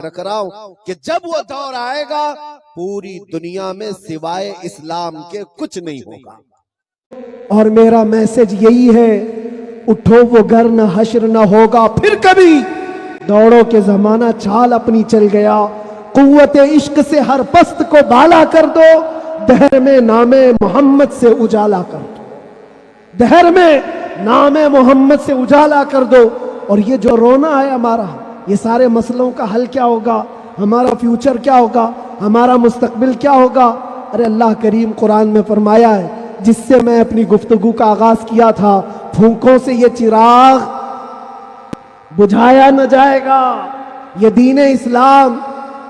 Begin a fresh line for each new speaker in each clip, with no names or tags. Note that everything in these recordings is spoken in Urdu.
رکھ رہا ہوں کہ جب وہ دور آئے گا پوری دنیا میں سوائے اسلام کے کچھ نہیں ہوگا.
اور میرا میسج یہی ہے، اٹھو وہ گھر نہ حشر نہ ہوگا پھر کبھی، دوڑو کے زمانہ چال اپنی چل گیا، قوت عشق سے ہر پست کو بالا کر دو، دہر میں نام محمد سے اجالا کر دو، دہر میں نام محمد سے اجالا کر دو. اور یہ جو رونا ہے ہمارا، یہ سارے مسئلوں کا حل کیا ہوگا، ہمارا فیوچر کیا ہوگا، ہمارا مستقبل کیا ہوگا؟ ارے اللہ کریم قرآن میں فرمایا ہے، جس سے میں اپنی گفتگو کا آغاز کیا تھا، پھونکوں سے یہ چراغ بجھایا نہ جائے گا، یہ دین اسلام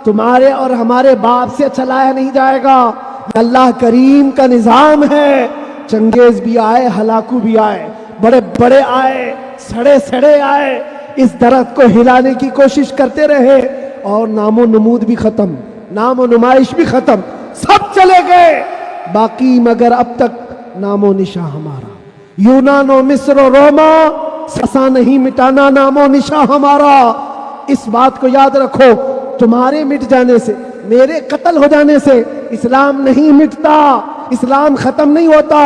تمہارے اور ہمارے باپ سے چلایا نہیں جائے گا، یہ اللہ کریم کا نظام ہے. چنگیز بھی آئے، ہلاکو بھی آئے، بڑے بڑے آئے، سڑے سڑے آئے، اس درخت کو ہلانے کی کوشش کرتے رہے، اور نام و نمود بھی ختم، نام و نمائش بھی ختم، سب چلے گئے، باقی مگر اب تک نام و نشاں ہمارا. یونان و مصر و روما سسا نہیں مٹانا نام و نشاں ہمارا. اس بات کو یاد رکھو، تمہارے مٹ جانے سے، میرے قتل ہو جانے سے اسلام نہیں مٹتا، اسلام ختم نہیں ہوتا.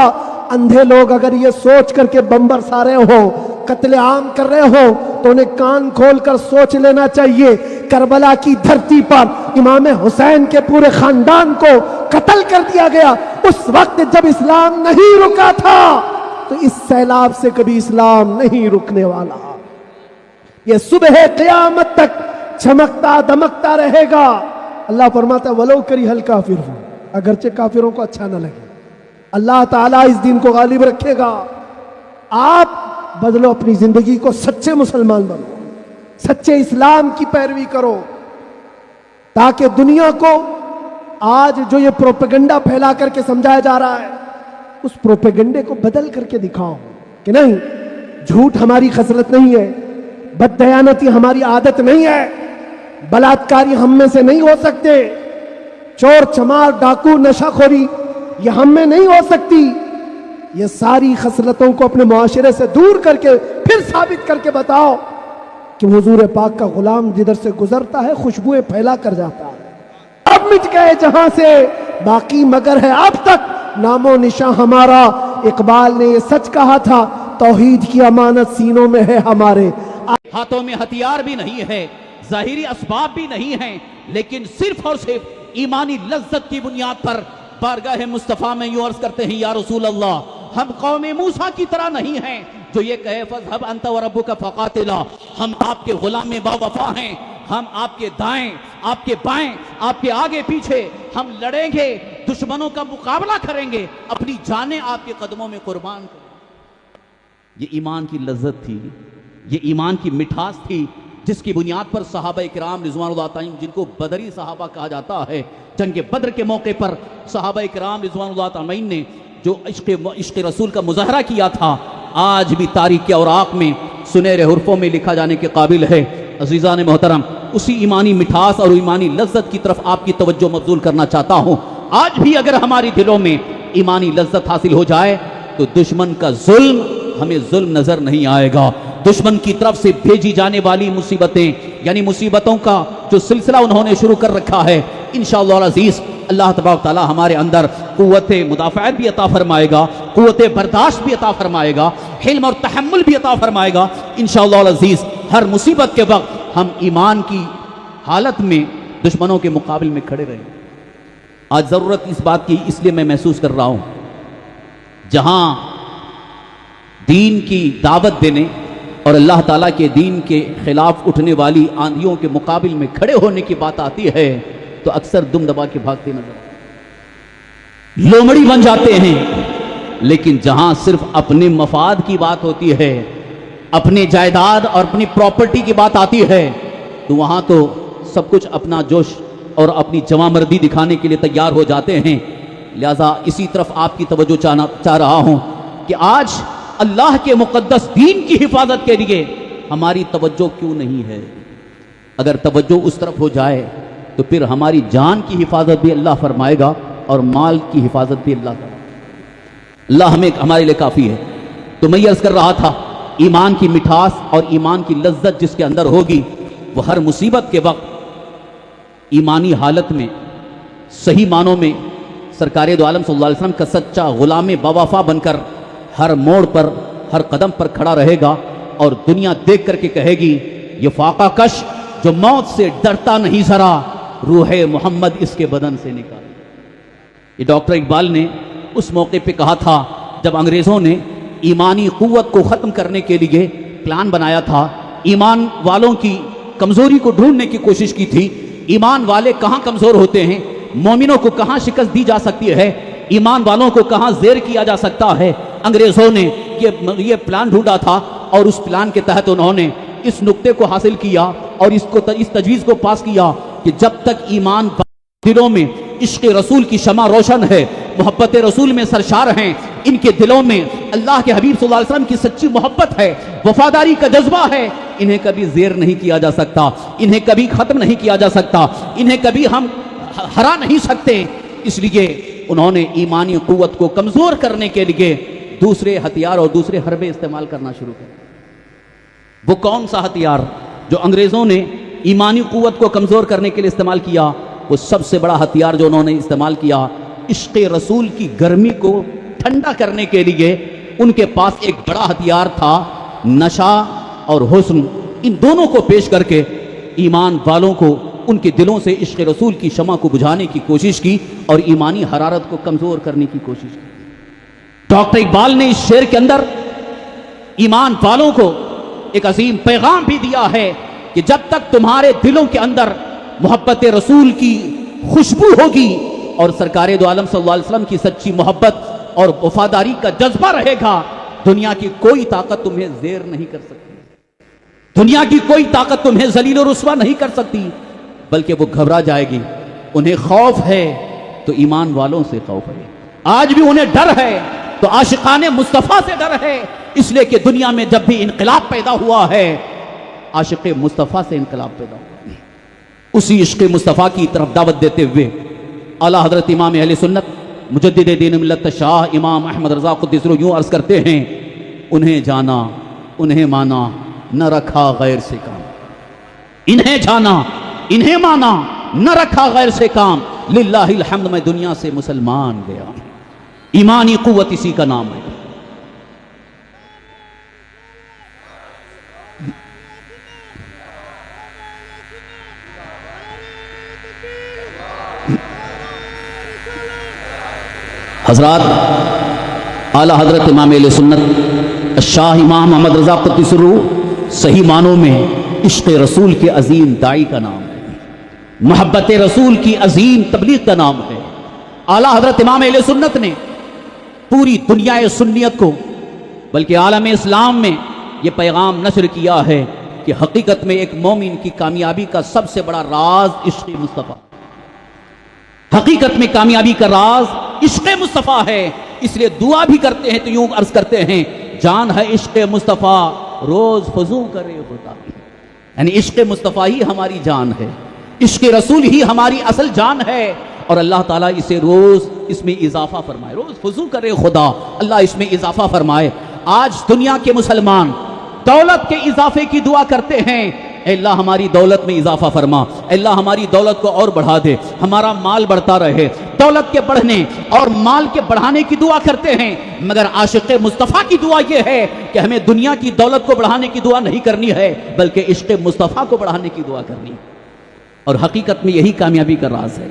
اندھے لوگ اگر یہ سوچ کر کے بم برسا رہے ہو، قتل عام کر رہے ہو، تو انہیں کان کھول کر سوچ لینا چاہیے، کربلا کی دھرتی پر امام حسین کے پورے خاندان کو قتل کر دیا گیا، اس وقت جب اسلام نہیں رکا تھا، تو اس سیلاب سے کبھی اسلام نہیں رکنے والا. یہ صبح قیامت تک چمکتا دمکتا رہے گا. اللہ فرماتا ہے وَلَوْ كَرِهَ الْكَافِرُونَ، اگرچہ کافروں کو اچھا نہ لگے، اللہ تعالیٰ اس دین کو غالب رکھے گا. آپ بدلو اپنی زندگی کو، سچے مسلمان بنو، سچے اسلام کی پیروی کرو، تاکہ دنیا کو آج جو یہ پروپیگنڈا پھیلا کر کے سمجھایا جا رہا ہے، اس پروپیگنڈے کو بدل کر کے دکھاؤ کہ نہیں، جھوٹ ہماری خصلت نہیں ہے، بددیانتی ہماری عادت نہیں ہے، بلاتکاری ہم میں سے نہیں ہو سکتے، چور چمار ڈاکو نشہ خوری یہ ہم میں نہیں ہو سکتی. یہ ساری خصلتوں کو اپنے معاشرے سے دور کر کے پھر ثابت کر کے بتاؤ کہ حضور پاک کا غلام جدھر سے گزرتا ہے خوشبوئیں پھیلا کر جاتا ہے. اب مٹ گئے جہاں سے، باقی مگر ہے اب تک نام و نشاں ہمارا. اقبال نے یہ سچ کہا تھا، توحید کی امانت سینوں میں ہے ہمارے.
ہاتھوں میں ہتھیار بھی نہیں ہے، ظاہری اسباب بھی نہیں ہیں، لیکن صرف اور صرف ایمانی لذت کی بنیاد پر بارگاہ مصطفیٰ میں یوں عرض کرتے ہیں، یا رسول اللہ، ہم قوم موسیٰ کی طرح نہیں ہیں جو یہ کہے فَاذْهَبْ أَنْتَ وَرَبُّكَ فَقَاتِلَا. ہم آپ کے غلام با وفا ہیں، ہم آپ کے دائیں، آپ کے بائیں، آپ کے آگے پیچھے، ہم لڑیں گے، دشمنوں کا مقابلہ کریں گے، اپنی جانیں آپ کے قدموں میں قربان کریں. یہ ایمان کی لذت تھی، یہ ایمان کی مٹھاس تھی، جس کی بنیاد پر صحابہ کرام رضوان اللہ تعالیٰ، جن کو بدری صحابہ کہا جاتا ہے، جنگ بدر کے موقع پر صحابہ کرام رضوان اللہ تعالیٰ نے جو عشق رسول کا مظاہرہ کیا تھا، آج بھی تاریخ کے اوراق میں سنہرے حرفوں میں لکھا جانے کے قابل ہے. عزیزان محترم، اسی ایمانی مٹھاس اور ایمانی لذت کی طرف آپ کی توجہ مبذول کرنا چاہتا ہوں. آج بھی اگر ہماری دلوں میں ایمانی لذت حاصل ہو جائے تو دشمن کا ظلم ہمیں ظلم نظر نہیں آئے گا. دشمن کی طرف سے بھیجی جانے والی مصیبتیں، یعنی مصیبتوں کا جو سلسلہ انہوں نے شروع کر رکھا ہے، انشاءاللہ العزیز اللہ تبارک تعالیٰ ہمارے اندر قوت مدافعت بھی عطا فرمائے گا، قوت برداشت بھی عطا فرمائے گا، حلم اور تحمل بھی عطا فرمائے گا. انشاءاللہ العزیز ہر مصیبت کے وقت ہم ایمان کی حالت میں دشمنوں کے مقابل میں کھڑے رہیں. آج ضرورت اس بات کی اس لیے میں محسوس کر رہا ہوں، جہاں دین کی دعوت دینے اور اللہ تعالیٰ کے دین کے خلاف اٹھنے والی آندھیوں کے مقابل میں کھڑے ہونے کی بات آتی ہے تو اکثر دم دبا کے بھاگتے نظر، لومڑی بن جاتے ہیں. لیکن جہاں صرف اپنے مفاد کی بات ہوتی ہے، اپنے جائیداد اور اپنی پراپرٹی کی بات آتی ہے، تو وہاں تو سب کچھ اپنا جوش اور اپنی جواں مردی دکھانے کے لیے تیار ہو جاتے ہیں. لہذا اسی طرف آپ کی توجہ چاہ رہا ہوں کہ آج اللہ کے مقدس دین کی حفاظت کے لیے ہماری توجہ کیوں نہیں ہے؟ اگر توجہ اس طرف ہو جائے تو پھر ہماری جان کی حفاظت بھی اللہ فرمائے گا اور مال کی حفاظت بھی اللہ کرے. اللہ ہمیں ہمارے لیے کافی ہے. تو میں یہ عرض کر رہا تھا، ایمان کی مٹھاس اور ایمان کی لذت جس کے اندر ہوگی، وہ ہر مصیبت کے وقت ایمانی حالت میں صحیح معنوں میں سرکار دو عالم صلی اللہ علیہ وسلم کا سچا غلام باوفا بن کر ہر موڑ پر ہر قدم پر کھڑا رہے گا اور دنیا دیکھ کر کے کہے گی یہ فاقہ کش جو موت سے ڈرتا نہیں ذرا، روح محمد اس کے بدن سے نکال۔ یہ ڈاکٹر اقبال نے اس موقع پہ کہا تھا جب انگریزوں نے ایمانی قوت کو ختم کرنے کے لیے پلان بنایا تھا، ایمان والوں کی کمزوری کو ڈھونڈنے کی کوشش کی تھی، ایمان والے کہاں کمزور ہوتے ہیں، مومنوں کو کہاں شکست دی جا سکتی ہے، ایمان والوں کو کہاں زیر کیا جا سکتا ہے، انگریزوں نے یہ پلان ڈھونڈا تھا اور اس پلان کے تحت انہوں نے اس نقطے کو حاصل کیا اور اس تجویز کو پاس کیا کہ جب تک ایمان دلوں میں عشق رسول کی شمع روشن ہے، محبت رسول میں سرشار ہیں، ان کے دلوں میں اللہ کے حبیب صلی اللہ علیہ وسلم کی سچی محبت ہے، وفاداری کا جذبہ ہے، انہیں کبھی زیر نہیں کیا جا سکتا، انہیں کبھی ختم نہیں کیا جا سکتا، انہیں کبھی ہم ہرا نہیں سکتے۔ اس لیے انہوں نے ایمانی قوت کو کمزور کرنے کے لیے دوسرے ہتھیار اور دوسرے حربے استعمال کرنا شروع کر۔ وہ کون سا ہتھیار جو انگریزوں نے ایمانی قوت کو کمزور کرنے کے لیے استعمال کیا؟ وہ سب سے بڑا ہتھیار جو انہوں نے استعمال کیا، عشق رسول کی گرمی کو ٹھنڈا کرنے کے لیے ان کے پاس ایک بڑا ہتھیار تھا، نشہ اور حسن۔ ان دونوں کو پیش کر کے ایمان والوں کو ان کے دلوں سے عشق رسول کی شمع کو بجھانے کی کوشش کی اور ایمانی حرارت کو کمزور کرنے کی کوشش کی۔ ڈاکٹر اقبال نے اس شعر کے اندر ایمان والوں کو ایک عظیم پیغام بھی دیا ہے کہ جب تک تمہارے دلوں کے اندر محبت رسول کی خوشبو ہوگی اور سرکار دو عالم صلی اللہ علیہ وسلم کی سچی محبت اور وفاداری کا جذبہ رہے گا، دنیا کی کوئی طاقت تمہیں زیر نہیں کر سکتی، دنیا کی کوئی طاقت تمہیں ذلیل و رسوا نہیں کر سکتی، بلکہ وہ گھبرا جائے گی۔ انہیں خوف ہے تو ایمان والوں سے خوف ہے، آج بھی انہیں ڈر ہے تو عاشقان مصطفیٰ سے ڈر ہے، اس لیے کہ دنیا میں جب بھی انقلاب پیدا ہوا ہے عاشق مصطفیٰ سے انقلاب پیدا ہوا ہے۔ اسی عشق مصطفیٰ کی طرف دعوت دیتے ہوئے اعلیٰ حضرت امام اہل سنت مجدد دین ملت شاہ امام احمد رضا قدس سرہ یوں عرض کرتے ہیں، انہیں جانا انہیں مانا نہ رکھا غیر سے کام، انہیں جانا انہیں مانا نہ رکھا غیر سے کام، للہ الحمد میں دنیا سے مسلمان گیا۔ ایمانی قوت اسی کا نام ہے۔ حضرات، اعلیٰ حضرت امام اہل سنت شاہ امام محمد رضا قدس سرہ صحیح معنوں میں عشق رسول کے عظیم داعی کا نام ہے، محبت رسول کی عظیم تبلیغ کا نام ہے۔ اعلیٰ حضرت امام اہل سنت نے پوری دنیا سنیت کو بلکہ عالم اسلام میں یہ پیغام نشر کیا ہے کہ حقیقت میں ایک مومن کی کامیابی کا سب سے بڑا راز عشق مصطفیٰ، حقیقت میں کامیابی کا راز عشق مصطفیٰ ہے۔ اس لیے دعا بھی کرتے ہیں تو یوں عرض کرتے ہیں، جان ہے عشق مصطفیٰ روز فضو کرے خدا، یعنی عشق مصطفیٰ ہی ہماری جان ہے، عشق رسول ہی ہماری اصل جان ہے، اور اللہ تعالیٰ اسے روز اس میں اضافہ فرمائے، روز فضو کرے خدا، اللہ اس میں اضافہ فرمائے۔ آج دنیا کے مسلمان دولت کے اضافے کی دعا کرتے ہیں، اے اللہ ہماری دولت میں اضافہ فرما، اے اللہ ہماری دولت کو اور بڑھا دے، ہمارا مال بڑھتا رہے۔ دولت کے بڑھنے اور مال کے بڑھانے کی دعا کرتے ہیں، مگر عاشق مصطفیٰ کی دعا یہ ہے کہ ہمیں دنیا کی دولت کو بڑھانے کی دعا نہیں کرنی ہے، بلکہ عشق مصطفیٰ کو بڑھانے کی دعا کرنی ہے۔ اور حقیقت میں یہی کامیابی کا راز ہے۔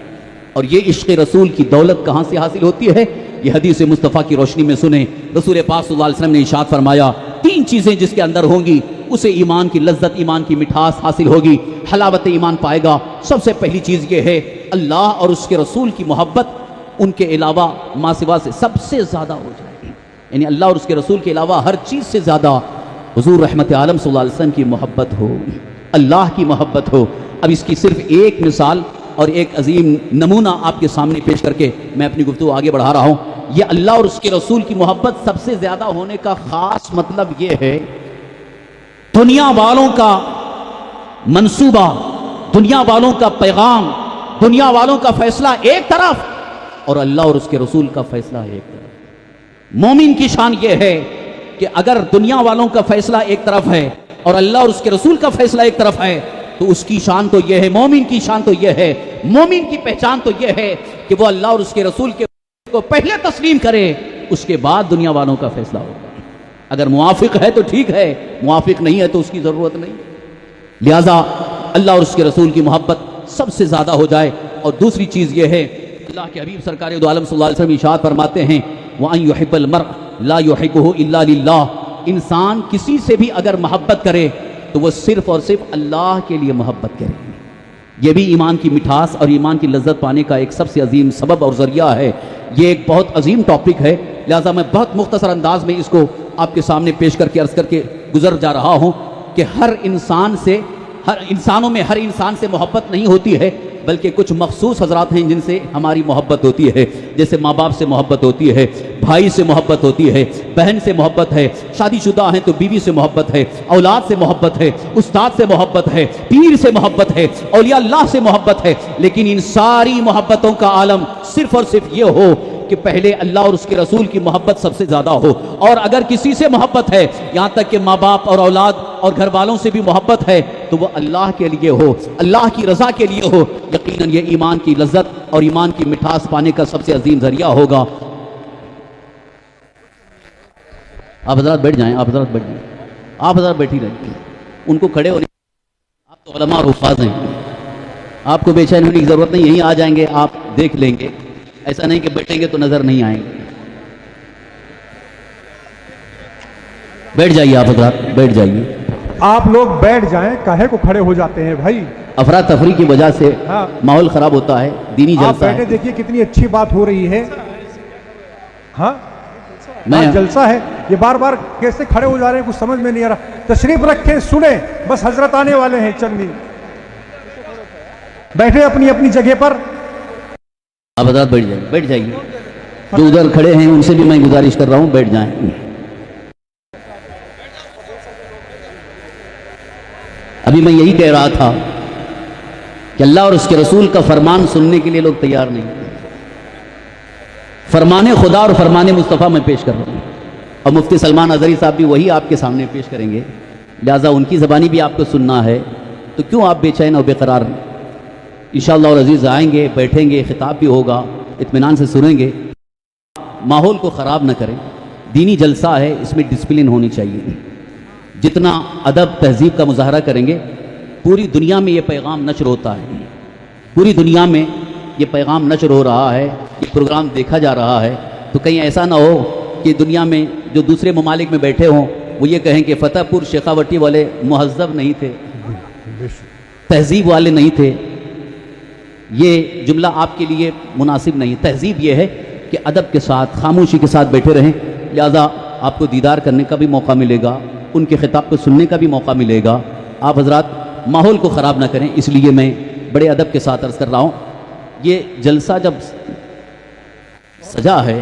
اور یہ عشق رسول کی دولت کہاں سے حاصل ہوتی ہے؟ یہ حدیث مصطفیٰ کی روشنی میں سنیں۔ رسول پاک صلی اللہ علیہ وسلم نے ارشاد فرمایا، تین چیزیں جس کے اندر ہوں گی اسے ایمان کی لذت، ایمان کی مٹھاس حاصل ہوگی، حلاوت ایمان پائے گا۔ سب سے پہلی چیز یہ ہے اللہ اور اس کے رسول کی محبت ان کے علاوہ ماں سوا سے سب سے زیادہ ہو جائے گی، یعنی اللہ اور اس کے رسول کے علاوہ ہر چیز سے زیادہ حضور رحمت عالم صلی اللہ علیہ وسلم کی محبت ہو، اللہ کی محبت ہو۔ اب اس کی صرف ایک مثال اور ایک عظیم نمونہ آپ کے سامنے پیش کر کے میں اپنی گفتگو آگے بڑھا رہا ہوں۔ یہ اللہ اور اس کے رسول کی محبت سب سے زیادہ ہونے کا خاص مطلب یہ ہے، دنیا والوں کا منصوبہ، دنیا والوں کا پیغام، دنیا والوں کا فیصلہ ایک طرف اور اللہ اور اس کے رسول کا فیصلہ ایک طرف۔ مومن کی شان یہ ہے کہ اگر دنیا والوں کا فیصلہ ایک طرف ہے اور اللہ اور اس کے رسول کا فیصلہ ایک طرف ہے تو اس کی شان تو یہ ہے، مومن کی شان تو یہ ہے، مومن کی پہچان تو یہ ہے کہ وہ اللہ اور اس کے رسول کے کو پہلے تسلیم کرے، اس کے بعد دنیا والوں کا فیصلہ ہوگا۔ اگر موافق ہے تو ٹھیک ہے، موافق نہیں ہے تو اس کی ضرورت نہیں۔ لہذا اللہ اور اس کے رسول کی محبت سب سے زیادہ ہو جائے۔ اور دوسری چیز یہ ہے، اللہ کے حبیب سرکار دو عالم صلی اللہ علیہ وسلم ارشاد فرماتے ہیں وَأَن يُحِبَّ الْمَرْءَ لَا يُحِبُّهُ إِلَّا لِلَّهِ، انسان کسی سے بھی اگر محبت کرے تو وہ صرف اور صرف اللہ کے لیے محبت کرے۔ یہ بھی ایمان کی مٹھاس اور ایمان کی لذت پانے کا ایک سب سے عظیم سبب اور ذریعہ ہے۔ یہ ایک بہت عظیم ٹاپک ہے، لہذا میں بہت مختصر انداز میں اس کو آپ کے سامنے پیش کر کے عرض کر کے گزر جا رہا ہوں کہ ہر انسان سے محبت نہیں ہوتی ہے، بلکہ کچھ مخصوص حضرات ہیں جن سے ہماری محبت ہوتی ہے، جیسے ماں باپ سے محبت ہوتی ہے، بھائی سے محبت ہوتی ہے، بہن سے محبت ہے، شادی شدہ ہیں تو بیوی سے محبت ہے، اولاد سے محبت ہے، استاد سے محبت ہے، پیر سے محبت ہے، اولیاء اللہ سے محبت ہے۔ لیکن ان ساری محبتوں کا عالم صرف اور صرف یہ ہو کہ پہلے اللہ اور اس کے رسول کی محبت سب سے زیادہ ہو۔ اور اگر کسی سے محبت ہے، یہاں تک کہ ماں باپ اور اولاد اور گھر والوں سے بھی محبت ہے، تو وہ اللہ کے لیے ہو، اللہ کی رضا کے لیے ہو، یقیناً یہ ایمان کی لذت اور ایمان کی مٹھاس پانے کا سب سے عظیم ذریعہ ہوگا۔ آپ حضرات بیٹھ جائیں، آپ حضرات بیٹھ جائیں، آپ حضرات بیٹھی رہیں، ان کو کھڑے ہونے، آپ تو علماء اور حفاظ ہیں، آپ کو بے چین ہونے کی ضرورت نہیں، یہیں آ جائیں گے، آپ دیکھ لیں گے، ایسا نہیں کہ بیٹھیں گے تو نظر نہیں آئیں گے۔ بیٹھ جائیے آپ حضرات، بیٹھ جائیے۔
آپ لوگ بیٹھ جائیں، کاہے کو کھڑے ہو جاتے ہیں بھائی؟
افراتفری کی وجہ سے
ہاں،
ماحول خراب ہوتا ہے، دینی
آپ
جلسہ
بیٹھے
ہے۔
دیکھیے کتنی اچھی بات ہو رہی ہے۔ ہاں
میں
جلسہ ہے، یہ بار بار کیسے کھڑے ہو جا رہے ہیں کچھ سمجھ میں نہیں آ رہا۔ تشریف رکھیں، سنیں، بس حضرت آنے والے ہیں چند منٹ، بیٹھے اپنی اپنی جگہ پر۔
آپ حضرات بیٹھ جائیے، بیٹھ جائیے، جو ادھر کھڑے ہیں ان سے بھی میں گزارش کر رہا ہوں بیٹھ جائیں۔ ابھی میں یہی کہہ رہا تھا کہ اللہ اور اس کے رسول کا فرمان سننے کے لیے لوگ تیار نہیں، فرمان خدا اور فرمان مصطفیٰ میں پیش کر رہا ہوں، اور مفتی سلمان اظہری صاحب بھی وہی آپ کے سامنے پیش کریں گے، لہٰذا ان کی زبانی بھی آپ کو سننا ہے، تو کیوں آپ بے چین اور بے قرار ہیں؟ انشاءاللہ العزیز آئیں گے، بیٹھیں گے، خطاب بھی ہوگا، اطمینان سے سنیں گے، ماحول کو خراب نہ کریں۔ دینی جلسہ ہے، اس میں ڈسپلن ہونی چاہیے، جتنا ادب تہذیب کا مظاہرہ کریں گے، پوری دنیا میں یہ پیغام نشر ہوتا ہے، پوری دنیا میں یہ پیغام نشر ہو رہا ہے، یہ پروگرام دیکھا جا رہا ہے، تو کہیں ایسا نہ ہو کہ دنیا میں جو دوسرے ممالک میں بیٹھے ہوں وہ یہ کہیں کہ فتح پور شیخاوٹی والے مہذب نہیں تھے، تہذیب والے نہیں تھے۔ یہ جملہ آپ کے لیے مناسب نہیں۔ تہذیب یہ ہے کہ ادب کے ساتھ، خاموشی کے ساتھ بیٹھے رہیں، لہذا آپ کو دیدار کرنے کا بھی موقع ملے گا، ان کے خطاب کو سننے کا بھی موقع ملے گا۔ آپ حضرات ماحول کو خراب نہ کریں، اس لیے میں بڑے ادب کے ساتھ عرض کر رہا ہوں۔ یہ جلسہ جب سجا ہے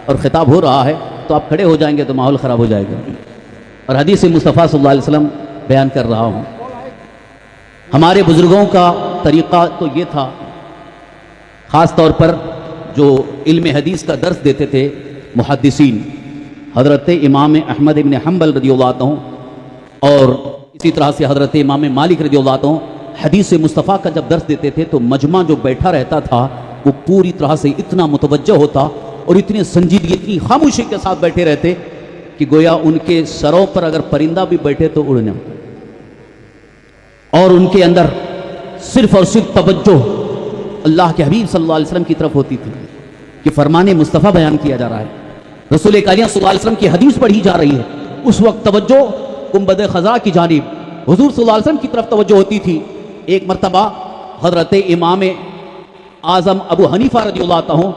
اور خطاب ہو رہا ہے تو آپ کھڑے ہو جائیں گے تو ماحول خراب ہو جائے گا، اور حدیث مصطفیٰ صلی اللہ علیہ وسلم بیان کر رہا ہوں۔ ہمارے بزرگوں کا طریقہ تو یہ تھا، خاص طور پر جو علم حدیث کا درس دیتے تھے محدثین، حضرت امام احمد ابن حنبل رضی اللہ عنہ، اور اسی طرح سے حضرت امام مالک رضی اللہ عنہ، حدیث مصطفیٰ کا جب درس دیتے تھے تو مجمع جو بیٹھا رہتا تھا وہ پوری طرح سے اتنا متوجہ ہوتا اور اتنی سنجیدگی، اتنی خاموشی کے ساتھ بیٹھے رہتے کہ گویا ان کے سروں پر اگر پرندہ بھی بیٹھے تو اڑنے، اور ان کے اندر صرف اور صرف توجہ اللہ کے حبیب صلی اللہ علیہ وسلم کی طرف ہوتی تھی کہ فرمان مصطفیٰ بیان کیا جا رہا ہے، رسول کریم صلی اللہ علیہ وسلم کی حدیث پڑھی جا رہی ہے، اس وقت توجہ گنبد خضرا کی جانب حضور صلی اللہ علیہ وسلم کی طرف توجہ ہوتی تھی۔ ایک مرتبہ حضرت امام اعظم ابو حنیفہ رضی اللہ عنہ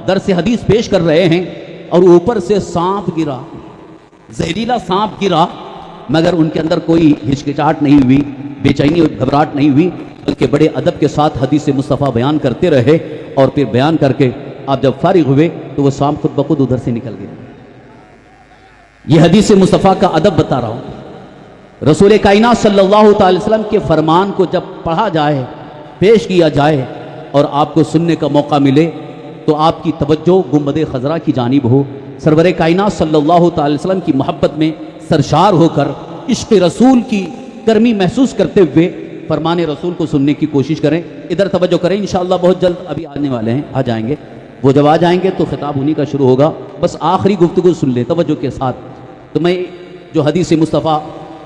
درس حدیث پیش کر رہے ہیں اور اوپر سے سانپ گرا، زہریلا سانپ گرا، مگر ان کے اندر کوئی ہچکچاہٹ نہیں ہوئی، بے چینی اور گھبراہٹ نہیں ہوئی، بلکہ بڑے ادب کے ساتھ حدیث مصطفیٰ بیان کرتے رہے، اور پھر بیان کر کے آپ جب فارغ ہوئے تو وہ سانپ خود بخود ادھر سے نکل گیا۔ یہ حدیث مصطفیٰ کا ادب بتا رہا ہوں۔ رسول کائنات صلی اللہ تعالی وسلم کے فرمان کو جب پڑھا جائے، پیش کیا جائے اور آپ کو سننے کا موقع ملے تو آپ کی توجہ گنبد خضرا کی جانب ہو، سرور کائنات صلی اللہ تعالی وسلم کی محبت میں سرشار ہو کر عشق رسول کی گرمی محسوس کرتے ہوئے فرمان رسول کو سننے کی کوشش کریں. ادھر توجہ کریں, انشاءاللہ بہت جلد ابھی آنے والے ہیں, آ جائیں گے. وہ جب آ جائیں گے تو خطاب انہی کا شروع ہوگا. بس آخری گفتگو سن لیں توجہ کے ساتھ. تو میں جو حدیث مصطفیٰ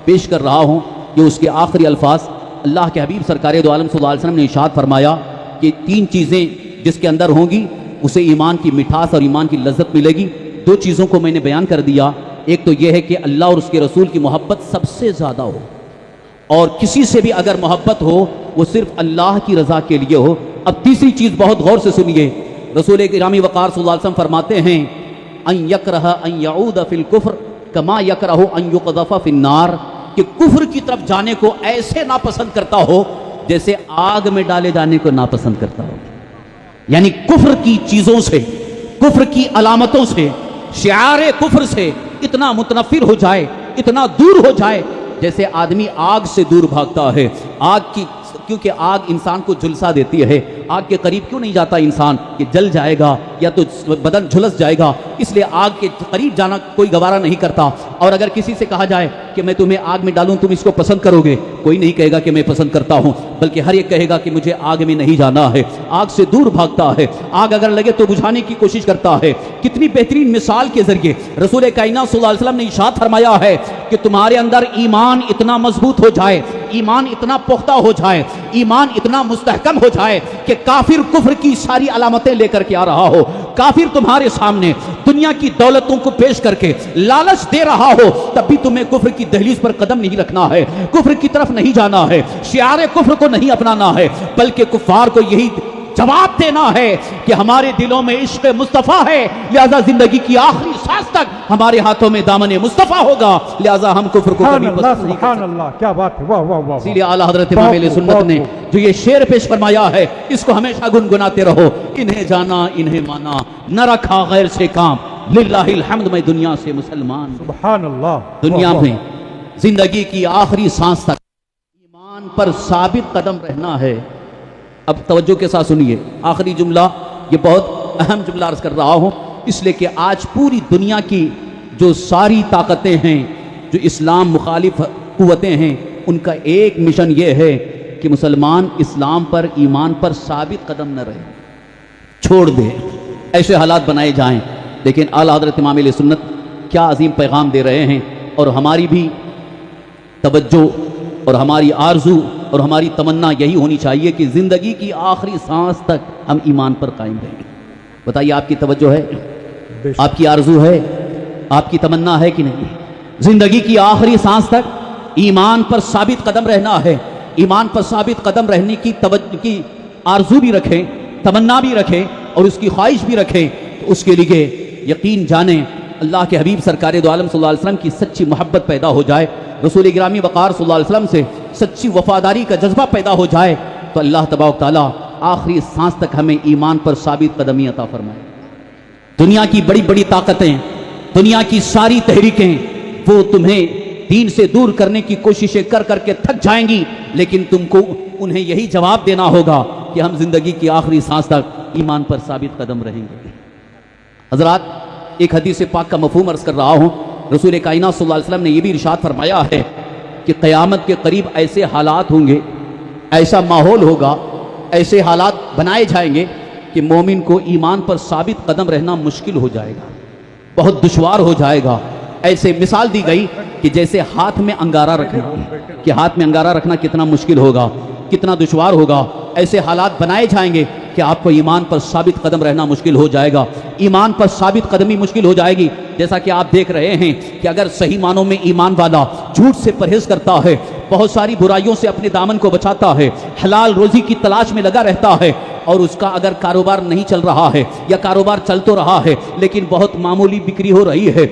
پیش کر رہا ہوں یہ اس کے آخری الفاظ. اللہ کے حبیب سرکار دو عالم صلی اللہ علیہ وسلم نے ارشاد فرمایا کہ 3 چیزیں جس کے اندر ہوں گی اسے ایمان کی مٹھاس اور ایمان کی لذت ملے گی. 2 چیزوں کو میں نے بیان کر دیا. ایک تو یہ ہے کہ اللہ اور اس کے رسول کی محبت سب سے زیادہ ہو, اور کسی سے بھی اگر محبت ہو وہ صرف اللہ کی رضا کے لیے ہو. اب تیسری چیز بہت غور سے سنیے. رسول گرامی وقار صلی اللہ علیہ وسلم فرماتے ہیں ان یکرہ ان یعود فی الکفر کما یکرہ ان یقذف فی النار, کہ کفر کی طرف جانے کو ایسے ناپسند کرتا ہو جیسے آگ میں ڈالے جانے کو ناپسند کرتا ہو. یعنی کفر کی چیزوں سے, کفر کی علامتوں سے, شعار کفر سے اتنا متنفر ہو جائے, اتنا دور ہو جائے جیسے آدمی آگ سے دور بھاگتا ہے. آگ کی, کیونکہ آگ انسان کو جھلسا دیتی ہے. آگ کے قریب کیوں نہیں جاتا انسان کہ جل جائے گا یا تو بدن جھلس جائے گا, اس لیے آگ کے قریب جانا کوئی گوارا نہیں کرتا. اور اگر کسی سے کہا جائے کہ میں تمہیں آگ میں ڈالوں تم اس کو پسند کرو گے, کوئی نہیں کہے گا کہ میں پسند کرتا ہوں, بلکہ ہر ایک کہے گا کہ مجھے آگ میں نہیں جانا ہے. آگ سے دور بھاگتا ہے. آگ اگر لگے تو بجھانے کی کوشش کرتا ہے. کتنی بہترین مثال کے ذریعے رسول کائنات صلی اللہ علیہ وسلم نے ارشاد فرمایا ہے کہ تمہارے اندر ایمان اتنا مضبوط ہو جائے, ایمان اتنا پختہ ہو جائے, ایمان اتنا مستحکم ہو جائے کہ کافر کفر کی ساری علامتیں لے کر کے آ رہا ہو, کافر تمہارے سامنے دنیا کی دولتوں کو پیش کر کے لالچ دے رہا ہو, تب بھی تمہیں کفر کی دہلیز پر قدم نہیں رکھنا ہے, کفر کی طرف نہیں جانا ہے, شعار کفر کو نہیں اپنانا ہے, بلکہ کفار کو یہی جواب دینا ہے کہ ہمارے دلوں میں عشق مصطفیٰ ہے, لہذا زندگی کی آخری سانس تک ہمارے ہاتھوں میں دامن مصطفیٰ ہوگا, لہذا ہم کفر کو کبھی پسند نہیں
سبحان اللہ, کیا بات ہے, واہ واہ واہ.
اسی لیے اعلیٰ حضرت امام اہل سنت نے جو یہ شعر پیش فرمایا ہے اس کو ہمیشہ گنگناتے رہو. انہیں جانا انہیں مانا نہ رکھا غیر سے کام, للہ الحمد میں دنیا سے مسلمان.
سبحان اللہ.
دنیا میں زندگی کی آخری سانس تک ایمان پر ثابت قدم رہنا ہے. اب توجہ کے ساتھ سنیے آخری جملہ, یہ بہت اہم جملہ عرض کر رہا ہوں اس لیے کہ آج پوری دنیا کی جو ساری طاقتیں ہیں, جو اسلام مخالف قوتیں ہیں, ان کا ایک مشن یہ ہے کہ مسلمان اسلام پر ایمان پر ثابت قدم نہ رہے, چھوڑ دے, ایسے حالات بنائے جائیں. لیکن اعلیٰ حضرت امام اہل سنت کیا عظیم پیغام دے رہے ہیں, اور ہماری بھی توجہ اور ہماری آرزو اور ہماری تمنا یہی ہونی چاہیے کہ زندگی کی آخری سانس تک ہم ایمان پر قائم رہیں. بتائیے آپ کی توجہ ہے, آپ کی آرزو ہے, آپ کی تمنا ہے کہ نہیں؟ زندگی کی آخری سانس تک ایمان پر ثابت قدم رہنا ہے. ایمان پر ثابت قدم رہنے کی توجہ کی آرزو بھی رکھیں, تمنا بھی رکھیں اور اس کی خواہش بھی رکھیں. تو اس کے لیے یقین جانیں اللہ کے حبیب سرکار دو عالم صلی اللہ علیہ وسلم کی سچی محبت پیدا ہو جائے, رسول گرامی وقار صلی اللہ علیہ وسلم سے سچی وفاداری کا جذبہ پیدا ہو جائے, تو اللہ تبارک تعالیٰ آخری سانس تک ہمیں ایمان پر ثابت قدمی عطا فرمائے. دنیا کی بڑی بڑی طاقتیں, دنیا کی ساری تحریکیں, وہ تمہیں دین سے دور کرنے کی کوششیں کر کر کے تھک جائیں گی, لیکن تم کو انہیں یہی جواب دینا ہوگا کہ ہم زندگی کی آخری سانس تک ایمان پر ثابت قدم رہیں گے. حضرات, ایک حدیث پاک کا مفہوم عرض کر رہا ہوں. رسول کائنات صلی اللہ علیہ وسلم نے یہ بھی ارشاد فرمایا ہے کہ قیامت کے قریب ایسے حالات ہوں گے, ایسا ماحول ہوگا, ایسے حالات بنائے جائیں گے کہ مومن کو ایمان پر ثابت قدم رہنا مشکل ہو جائے گا, بہت دشوار ہو جائے گا. ایسے مثال دی گئی کہ جیسے ہاتھ میں انگارہ رکھنا, کہ ہاتھ میں انگارہ رکھنا کتنا مشکل ہوگا, کتنا دشوار ہوگا. ایسے حالات بنائے جائیں گے کہ آپ کو ایمان پر ثابت قدم رہنا مشکل ہو جائے گا, ایمان پر ثابت قدمی مشکل ہو جائے گی. جیسا کہ آپ دیکھ رہے ہیں کہ اگر صحیح معنوں میں ایمان والا جھوٹ سے پرہیز کرتا ہے, بہت ساری برائیوں سے اپنے دامن کو بچاتا ہے, حلال روزی کی تلاش میں لگا رہتا ہے, اور اس کا اگر کاروبار نہیں چل رہا ہے یا کاروبار چل تو رہا ہے لیکن بہت معمولی بکری ہو رہی ہے,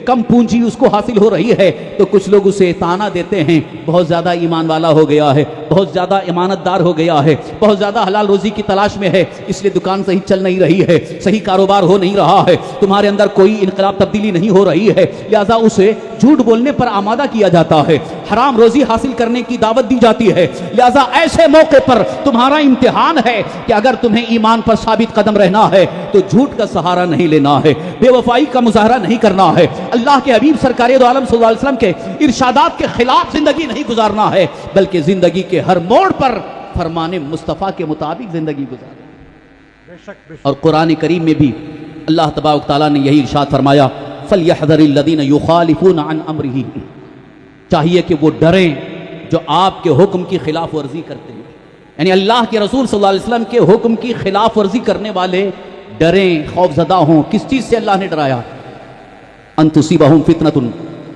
کم پونجی اس کو حاصل ہو رہی ہے, تو کچھ لوگ اسے تانا دیتے ہیں بہت زیادہ ایمان والا ہو گیا ہے, بہت زیادہ امانت دار ہو گیا ہے, بہت زیادہ حلال روزی کی تلاش میں ہے, اس لیے دکان صحیح چل نہیں رہی ہے, صحیح کاروبار ہو نہیں رہا ہے, تمہارے اندر کوئی انقلاب تبدیلی نہیں ہو رہی ہے, لہذا اسے جھوٹ بولنے پر آمادہ کیا جاتا ہے, حرام روزی حاصل کرنے کی دعوت دی جاتی ہے۔ لہذا ایسے موقع پر تمہارا امتحان ہے کہ اگر تمہیں ایمان پر ثابت قدم رہنا ہے تو جھوٹ کا سہارا نہیں لینا ہے، بے وفائی کا مظاہرہ نہیں کرنا ہے، اللہ کے حبیب سرکار دو عالم صلی اللہ علیہ وسلم کے ارشادات کے خلاف زندگی نہیں گزارنا ہے، بلکہ زندگی کے ہر موڑ پر فرمان مصطفیٰ کے مطابق زندگی گزارنا ہے۔ اور قرآن کریم میں بھی اللہ تبارک تعالیٰ نے یہی ارشاد فرمایا فَلْيَحْذَرِ الَّذِينَ يُخَالِفُونَ عَنْ أَمْرِهِ، چاہیے کہ وہ ڈریں جو آپ کے حکم کی خلاف ورزی کرتے ہیں، یعنی اللہ کے رسول صلی اللہ علیہ وسلم کے حکم کی خلاف ورزی کرنے والے ڈریں، خوف زدہ ہوں۔ کس چیز سے اللہ نے ڈرایا؟ ان تصیبہم فتنۃ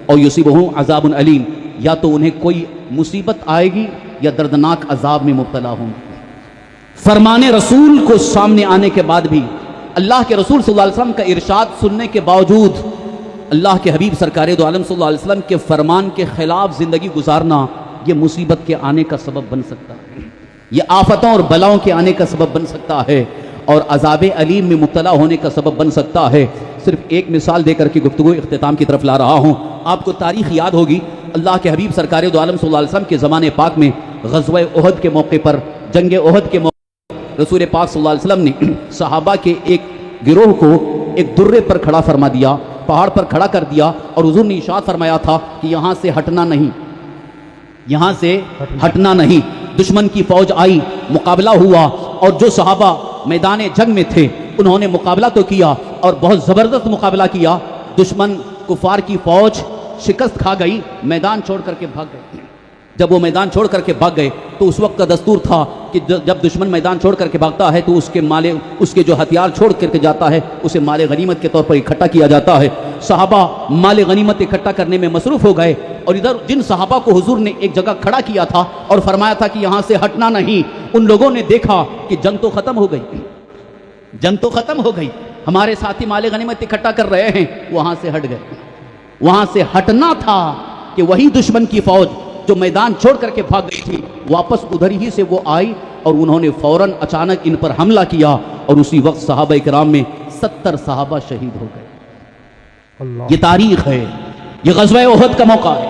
او یصیبہم عذاب علیم، یا تو انہیں کوئی مصیبت آئے گی یا دردناک عذاب میں مبتلا ہوں۔ فرمان رسول کو سامنے آنے کے بعد بھی اللہ کے رسول صلی اللہ علیہ وسلم کا ارشاد سننے کے باوجود اللہ کے حبیب سرکار دو عالم صلی اللہ علیہ وسلم کے فرمان کے خلاف زندگی گزارنا یہ مصیبت کے آنے کا سبب بن سکتا ہے، یہ آفتوں اور بلاؤں کے آنے کا سبب بن سکتا ہے، اور عذاب علیم میں مبتلا ہونے کا سبب بن سکتا ہے۔ صرف ایک مثال دے کر کے گفتگو اختتام کی طرف لا رہا ہوں۔ آپ کو تاریخ یاد ہوگی، اللہ کے حبیب سرکار دو عالم صلی اللہ علیہ وسلم کے زمانے پاک میں غزوہ احد کے موقع پر، جنگ احد کے موقع پر رسول پاک صلی اللہ علیہ وسلم نے صحابہ کے ایک گروہ کو ایک درے پر کھڑا فرما دیا، پہاڑ پر کھڑا کر دیا، اور حضور نے ارشاد فرمایا تھا کہ یہاں سے ہٹنا نہیں، یہاں سے ہٹنا نہیں۔ دشمن کی فوج آئی، مقابلہ ہوا، اور جو صحابہ میدان جنگ میں تھے انہوں نے مقابلہ تو کیا اور بہت زبردست مقابلہ کیا، دشمن کفار کی فوج شکست کھا گئی، میدان چھوڑ کر کے بھاگ گئے۔ جب وہ میدان چھوڑ کر کے بھاگ گئے تو اس وقت کا دستور تھا کہ جب دشمن میدان چھوڑ کر کے بھاگتا ہے تو اس کے جو ہتھیار چھوڑ کر کے جاتا ہے اسے مال غنیمت کے طور پر اکٹھا کیا جاتا ہے۔ صحابہ مال غنیمت اکٹھا کرنے میں مصروف ہو گئے، اور ادھر جن صحابہ کو حضور نے ایک جگہ کھڑا کیا تھا اور فرمایا تھا کہ یہاں سے ہٹنا نہیں، ان لوگوں نے دیکھا کہ جنگ تو ختم ہو گئی، جنگ تو ختم ہو گئی، ہمارے ساتھی مال غنیمت اکٹھا کر رہے ہیں، وہاں سے ہٹ گئے۔ وہاں سے ہٹنا تھا کہ وہی دشمن کی فوج جو میدان چھوڑ کر کے بھاگ گئی تھی واپس ادھر ہی سے وہ آئی، اور انہوں نے فوراً اچانک ان پر حملہ کیا، اور اسی وقت صحابہ کرام میں 70 صحابہ شہید ہو گئے۔ یہ تاریخ ہے، یہ غزوہ احد کا موقع ہے۔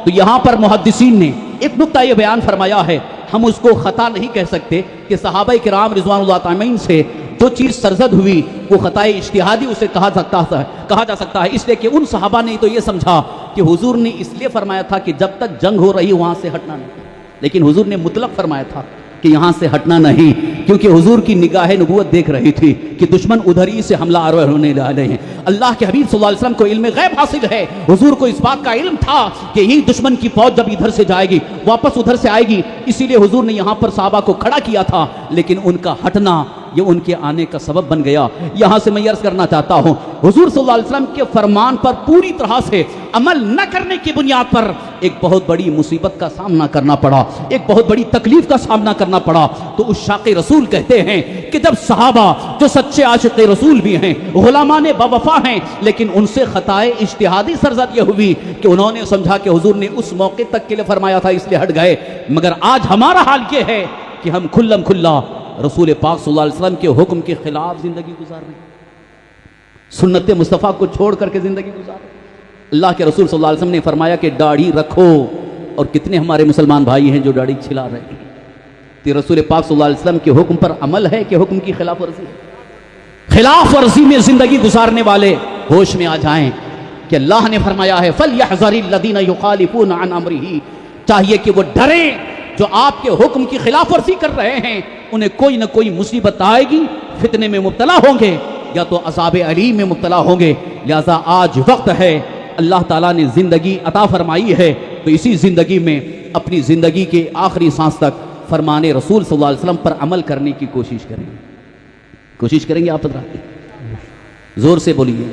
تو یہاں پر محدثین نے ایک نقطہ یہ بیان فرمایا ہے، ہم اس کو خطا نہیں کہہ سکتے کہ صحابہ کرام رضوان اللہ تعالیٰ سے جو چیز سرزد ہوئی وہ خطا اجتہادی اسے کہا جا سکتا ہے، اس لیے کہ ان صحابہ نے تو یہ سمجھا کہ حضور نے اس لیے فرمایا تھا کہ جب تک جنگ ہو رہی وہاں سے ہٹنا نہیں، لیکن حضور نے مطلق فرمایا تھا کہ یہاں سے ہٹنا نہیں، کیونکہ حضور کی نگاہ نبوت دیکھ رہی تھی کہ دشمن ادھر ہی سے حملہ آور ہونے والے ہیں۔ اللہ کے حبیب صلی اللہ علیہ وسلم کو علم غیب حاصل ہے، حضور کو اس بات کا علم تھا کہ یہی دشمن کی فوج جب ادھر سے جائے گی واپس ادھر سے آئے گی، اسی لیے حضور نے یہاں پر صحابہ کو کھڑا کیا تھا، لیکن ان کا ہٹنا یہ ان کے آنے کا سبب بن گیا۔ یہاں سے میں عرض کرنا چاہتا ہوں، حضور صلی اللہ علیہ وسلم کے فرمان پر پوری طرح سے عمل نہ کرنے کی بنیاد پر ایک بہت بڑی مصیبت کا سامنا کرنا پڑا، ایک بہت بڑی تکلیف کا سامنا کرنا پڑا۔ تو عشاق رسول کہتے ہیں کہ جب صحابہ جو سچے عاشق رسول بھی ہیں، غلامان باوفا ہیں، لیکن ان سے خطائے اجتہادی سرزد یہ ہوئی کہ انہوں نے سمجھا کہ حضور نے اس موقع تک کے لیے فرمایا تھا اس لیے ہٹ گئے۔ مگر آج ہمارا حال یہ ہے کہ ہم کھلم کھلا رسول پاک صلی اللہ علیہ وسلم کے حکم کے خلاف زندگی گزار رہے ہیں، سنت مصطفیٰ کو چھوڑ کر کے زندگی گزار رہے ہیں۔ اللہ کے رسول صلی اللہ علیہ وسلم نے فرمایا کہ داڑھی رکھو، اور کتنے ہمارے مسلمان بھائی ہیں جو داڑھی چھلا رہے ہیں۔ تو رسول پاک صلی اللہ علیہ وسلم کے حکم پر عمل ہے کہ حکم کی خلاف ورزی ہے؟ خلاف ورزی میں زندگی گزارنے والے ہوش میں آ جائیں کہ اللہ نے فرمایا ہے فَلْيَحْذَرِ الَّذِينَ يُخَالِفُونَ عَنْ أَمْرِهِ، چاہیے کہ وہ ڈریں جو آپ کے حکم کی خلاف ورزی کر رہے ہیں، انہیں کوئی نہ کوئی مصیبت آئے گی، فتنے میں مبتلا ہوں گے یا تو عذاب علیم میں مبتلا ہوں گے۔ لہذا آج وقت ہے، اللہ تعالیٰ نے زندگی عطا فرمائی ہے، تو اسی زندگی میں اپنی زندگی کے آخری سانس تک فرمان رسول صلی اللہ علیہ وسلم پر عمل کرنے کی کوشش کریں گے۔ کوشش کریں گے آپ حضرات؟ زور سے بولیے۔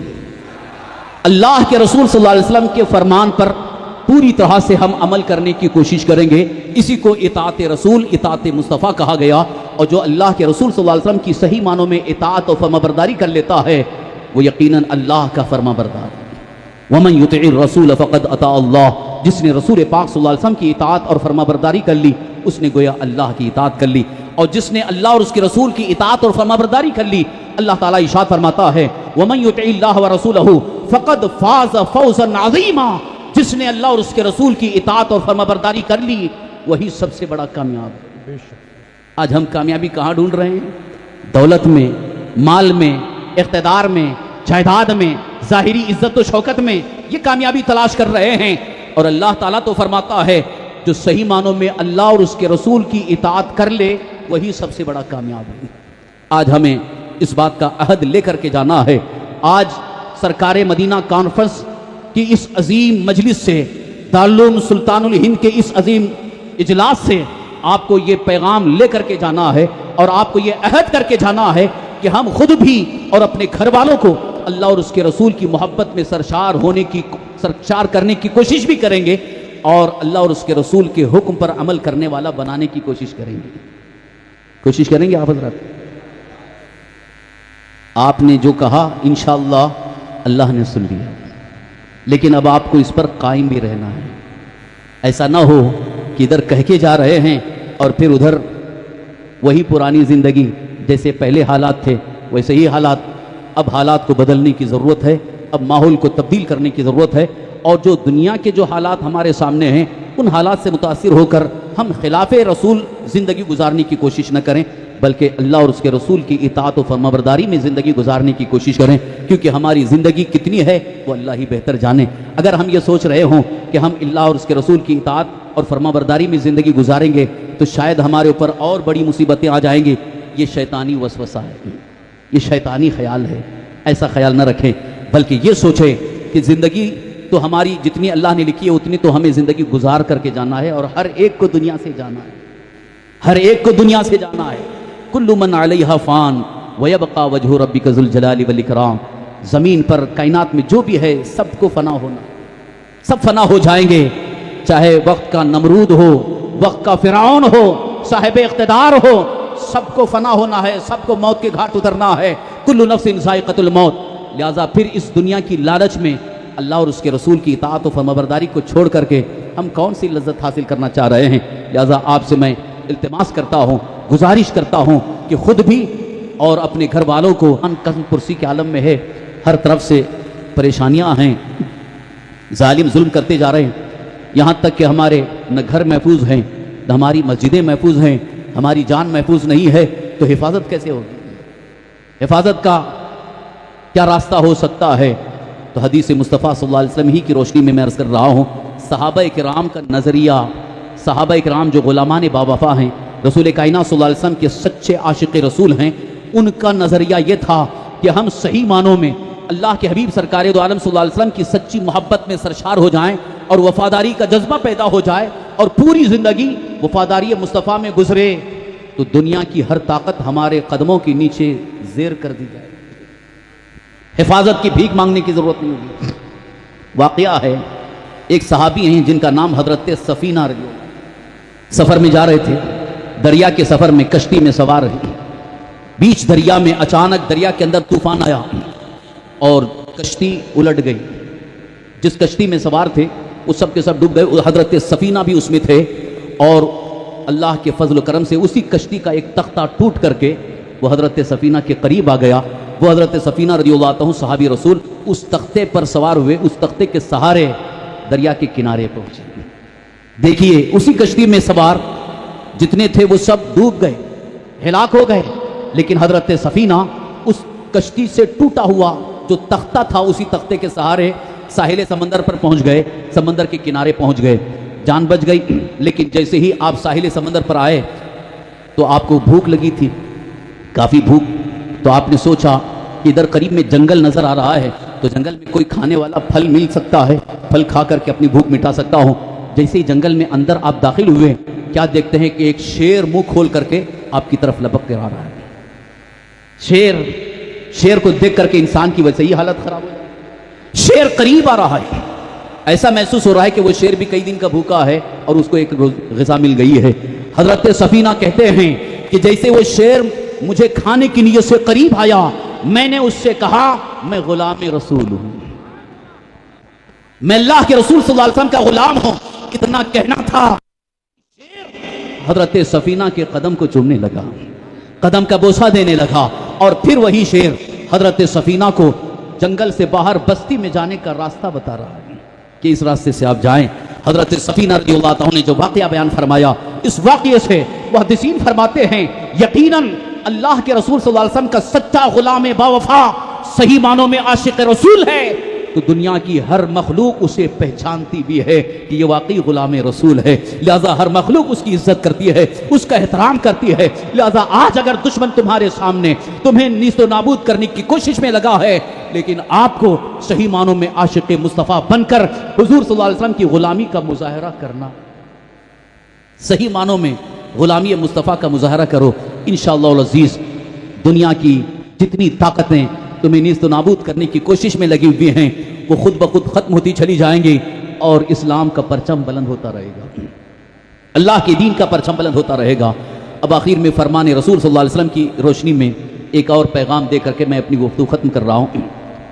اللہ کے رسول صلی اللہ علیہ وسلم کے فرمان پر پوری طرح سے ہم عمل کرنے کی کوشش کریں گے۔ اسی کو اطاعت رسول، اطاعت مصطفیٰ کہا گیا، اور جو اللہ کے رسول صلی اللہ علیہ وسلم کی صحیح معنوں میں اطاعت و فرما برداری کر لیتا ہے وہ یقیناً اللہ کا فرما بردار ہے۔ وَمَن يُطِعِ الرَّسُولَ فَقَدْ أَطَاعَ اللَّهَ، جس نے رسول پاک صلی اللہ علیہ وسلم کی اطاعت اور فرما برداری کر لی اس نے گویا اللہ کی اطاعت کر لی، اور جس نے اللہ اور اس کے رسول کی اطاعت اور فرما برداری کر لی، اللہ تعالیٰ ارشاد فرماتا ہے وَمَن يُطِعِ اللَّهَ وَرَسُولَهُ فَقَدْ فَازَ فَوْزًا عَظِيمًا، جس نے اللہ اور اس کے رسول کی اطاعت اور فرمانبرداری کر لی وہی سب سے بڑا کامیاب ہے۔ آج ہم کامیابی کہاں ڈھونڈ رہے ہیں؟ دولت میں، مال میں، اقتدار میں، جائیداد میں، ظاہری عزت و شوکت میں یہ کامیابی تلاش کر رہے ہیں، اور اللہ تعالیٰ تو فرماتا ہے جو صحیح معنوں میں اللہ اور اس کے رسول کی اطاعت کر لے وہی سب سے بڑا کامیاب ہے۔ آج ہمیں اس بات کا عہد لے کر کے جانا ہے۔ آج سرکار مدینہ کانفرنس کی اس عظیم مجلس سے، دارالعلوم سلطان الہند کے اس عظیم اجلاس سے آپ کو یہ پیغام لے کر کے جانا ہے، اور آپ کو یہ عہد کر کے جانا ہے کہ ہم خود بھی اور اپنے گھر والوں کو اللہ اور اس کے رسول کی محبت میں سرشار کرنے کی کوشش بھی کریں گے، اور اللہ اور اس کے رسول کے حکم پر عمل کرنے والا بنانے کی کوشش کریں گے۔ کوشش کریں گے آپ حضرات؟ آپ نے جو کہا انشاءاللہ اللہ نے سن لیا، لیکن اب آپ کو اس پر قائم بھی رہنا ہے۔ ایسا نہ ہو کہ ادھر کہہ کے جا رہے ہیں اور پھر ادھر وہی پرانی زندگی، جیسے پہلے حالات تھے ویسے ہی حالات۔ اب حالات کو بدلنے کی ضرورت ہے، اب ماحول کو تبدیل کرنے کی ضرورت ہے، اور جو دنیا کے جو حالات ہمارے سامنے ہیں ان حالات سے متاثر ہو کر ہم خلاف رسول زندگی گزارنے کی کوشش نہ کریں، بلکہ اللہ اور اس کے رسول کی اطاعت و فرمانبرداری میں زندگی گزارنے کی کوشش کریں، کیونکہ ہماری زندگی کتنی ہے وہ اللہ ہی بہتر جانے۔ اگر ہم یہ سوچ رہے ہوں کہ ہم اللہ اور اس کے رسول کی اطاعت اور فرمانبرداری میں زندگی گزاریں گے تو شاید ہمارے اوپر اور بڑی مصیبتیں آ جائیں گی۔ یہ شیطانی وسوسہ ہے، یہ شیطانی خیال ہے۔ ایسا خیال نہ رکھیں، بلکہ یہ سوچیں کہ زندگی تو ہماری جتنی اللہ نے لکھی ہے اتنی تو ہمیں زندگی گزار کر کے جانا ہے، اور ہر ایک کو دنیا سے جانا ہے، ہر ایک کو دنیا سے جانا ہے۔ کل من علیہا فان ویبقى وجہ ربک ذو الجلال والاکرام۔ زمین پر کائنات میں جو بھی ہے سب کو فنا ہونا، سب فنا ہو جائیں گے، چاہے وقت کا نمرود ہو، وقت کا فرعون ہو، صاحب اقتدار ہو، سب کو فنا ہونا ہے، سب کو موت کے گھاٹ اترنا ہے۔ کل نفس ذائقۃ الموت۔ لہذا پھر اس دنیا کی لالچ میں اللہ اور اس کے رسول کی اطاعت و فرمانبرداری کو چھوڑ کر کے ہم کون سی لذت حاصل کرنا چاہ رہے ہیں؟ لہذا آپ سے میں التماس کرتا ہوں، گزارش کرتا ہوں کہ خود بھی اور اپنے گھر والوں کو، ہم قسم پرسی کے عالم میں ہے، ہر طرف سے پریشانیاں ہیں، ظالم ظلم کرتے جا رہے ہیں، یہاں تک کہ ہمارے نہ گھر محفوظ ہیں، نہ ہماری مسجدیں محفوظ ہیں، ہماری جان محفوظ نہیں ہے، تو حفاظت کیسے ہوگی؟ حفاظت کا کیا راستہ ہو سکتا ہے؟ تو حدیث مصطفیٰ صلی اللہ علیہ وسلم ہی کی روشنی میں عرض کر رہا ہوں، صحابہ کرام کا نظریہ، صحابہ کرام جو غلامان باوفا ہیں، رسول کائنات صلی اللہ علیہ وسلم کے سچے عاشق رسول ہیں، ان کا نظریہ یہ تھا کہ ہم صحیح معنوں میں اللہ کے حبیب سرکار دو عالم صلی اللہ علیہ وسلم کی سچی محبت میں سرشار ہو جائیں اور وفاداری کا جذبہ پیدا ہو جائے اور پوری زندگی وفاداری مصطفیٰ میں گزرے، تو دنیا کی ہر طاقت ہمارے قدموں کے نیچے زیر کر دی جائے، حفاظت کی بھیک مانگنے کی ضرورت نہیں ہوگی۔ واقعہ ہے، ایک صحابی ہیں جن کا نام حضرت سفینہ رضی اللہ عنہ، سفر میں جا رہے تھے، دریا کے سفر میں کشتی میں سوار رہے، بیچ دریا میں اچانک دریا کے اندر طوفان آیا اور کشتی الٹ گئی، جس کشتی میں سوار تھے وہ سب کے سب ڈوب گئے، حضرت سفینہ بھی اس میں تھے، اور اللہ کے فضل و کرم سے اسی کشتی کا ایک تختہ ٹوٹ کر کے وہ حضرت سفینہ کے قریب آ گیا۔ وہ حضرت سفینہ رضی اللہ عنہ صحابی رسول اس تختے پر سوار ہوئے، اس تختے کے سہارے دریا کے کنارے پہنچے۔ دیکھیے اسی کشتی میں سوار جتنے تھے وہ سب ڈوب گئے، ہلاک ہو گئے، لیکن حضرت سفینہ اس کشتی سے ٹوٹا ہوا جو تختہ تھا اسی تختے کے سہارے ساحل سمندر پر پہنچ گئے، سمندر کے کنارے پہنچ گئے، جان بچ گئی۔ لیکن جیسے ہی آپ ساحل سمندر پر آئے تو آپ کو بھوک لگی تھی، کافی بھوک، تو آپ نے سوچا کہ ادھر قریب میں جنگل نظر آ رہا ہے تو جنگل میں کوئی کھانے والا پھل مل سکتا ہے، پھل کھا کر کے اپنی بھوک مٹا سکتا ہوں۔ جیسے ہی جنگل میں اندر آپ داخل ہوئے، کیا دیکھتے ہیں کہ ایک شیر منہ کھول کر کے آپ کی طرف لپک کر آ رہا ہے۔ شیر کو دیکھ کر کے انسان کی ویسے ہی حالت خراب ہو جائے، شیر قریب آ رہا ہے، ایسا محسوس ہو رہا ہے کہ وہ شیر بھی کئی دن کا بھوکا ہے اور اس کو ایک غذا مل گئی ہے۔ حضرت سفینہ کہتے ہیں کہ جیسے وہ شیر مجھے کھانے کی نیت سے قریب آیا، میں نے اس سے کہا میں غلام رسول ہوں، میں اللہ کے رسول صلی اللہ علیہ وسلم کا غلام ہوں، اتنا کہنا تھا۔ حضرت سفینہ کے قدم کو چومنے لگا، قدم کا بوسہ دینے لگا، اور پھر وہی شیر حضرت سفینہ کو جنگل سے باہر بستی میں جانے کا راستہ بتا رہا ہے۔ کہ اس راستے سے آپ جائیں۔ حضرت سفینہ رضی اللہ عنہ نے جو واقعہ بیان فرمایا، اس واقعے سے محدثین فرماتے ہیں یقیناً اللہ کے رسول صلی اللہ علیہ وسلم کا سچا غلام باوفا صحیح معنوں میں عاشق رسول ہے، تو دنیا کی ہر مخلوق اسے پہچانتی بھی ہے کہ یہ واقعی غلام رسول ہے، لہذا ہر مخلوق اس کی عزت کرتی ہے، اس کا احترام کرتی ہے۔ لہذا آج اگر دشمن تمہارے سامنے تمہیں نیست و نابود کرنے کی کوشش میں لگا ہے، لیکن آپ کو صحیح معنوں میں عاشق مصطفیٰ بن کر حضور صلی اللہ علیہ وسلم کی غلامی کا مظاہرہ کرنا، صحیح معنوں میں غلامی مصطفیٰ کا مظاہرہ کرو، انشاءاللہ العزیز دنیا کی جتنی طاقتیں تمہیں نیست و نابود کرنے کی کوشش میں لگی ہوئی ہیں وہ خود بخود ختم ہوتی چلی جائیں گی، اور اسلام کا پرچم بلند ہوتا رہے گا، اللہ کے دین کا پرچم بلند ہوتا رہے گا۔ اب آخر میں فرمان رسول صلی اللہ علیہ وسلم کی روشنی میں ایک اور پیغام دے کر کے میں اپنی گفتگو ختم کر رہا ہوں۔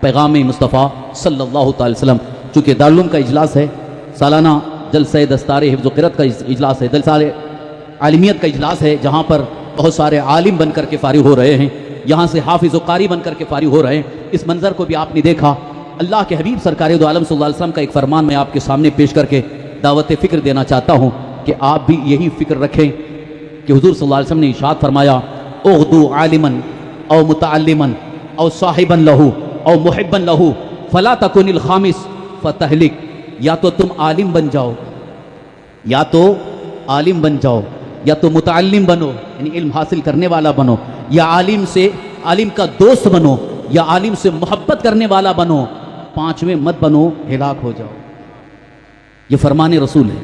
پیغام مصطفیٰ صلی اللہ تعالی وسلم، چونکہ دارالعلوم کا اجلاس ہے، سالانہ جلسہ دستار حفظ و قرأت کا اجلاس ہے، جلسہ عالمیت کا اجلاس ہے، جہاں پر بہت سارے عالم بن کر کے فارغ ہو رہے ہیں، یہاں سے حافظ و قاری بن کر کے فارغ ہو رہے ہیں۔ اس منظر کو بھی آپ نے دیکھا۔ اللہ کے حبیب سرکار دو عالم صلی اللہ علیہ وسلم کا ایک فرمان میں آپ کے سامنے پیش کر کے دعوت فکر دینا چاہتا ہوں کہ آپ بھی یہی فکر رکھیں کہ حضور صلی اللہ علیہ وسلم نے ارشاد فرمایا اغدو عالما او متعلما او صاحبا لہو او محبا لہو فلا تکن الخامس فتہلک، یا تو تم عالم بن جاؤ، یا تو عالم بن جاؤ، یا تو متعلم بنو یعنی علم حاصل کرنے والا بنو، یا عالم کا دوست بنو، یا عالم سے محبت کرنے والا بنو، پانچویں مت بنو، ہلاک ہو جاؤ۔ یہ فرمان رسول ہے،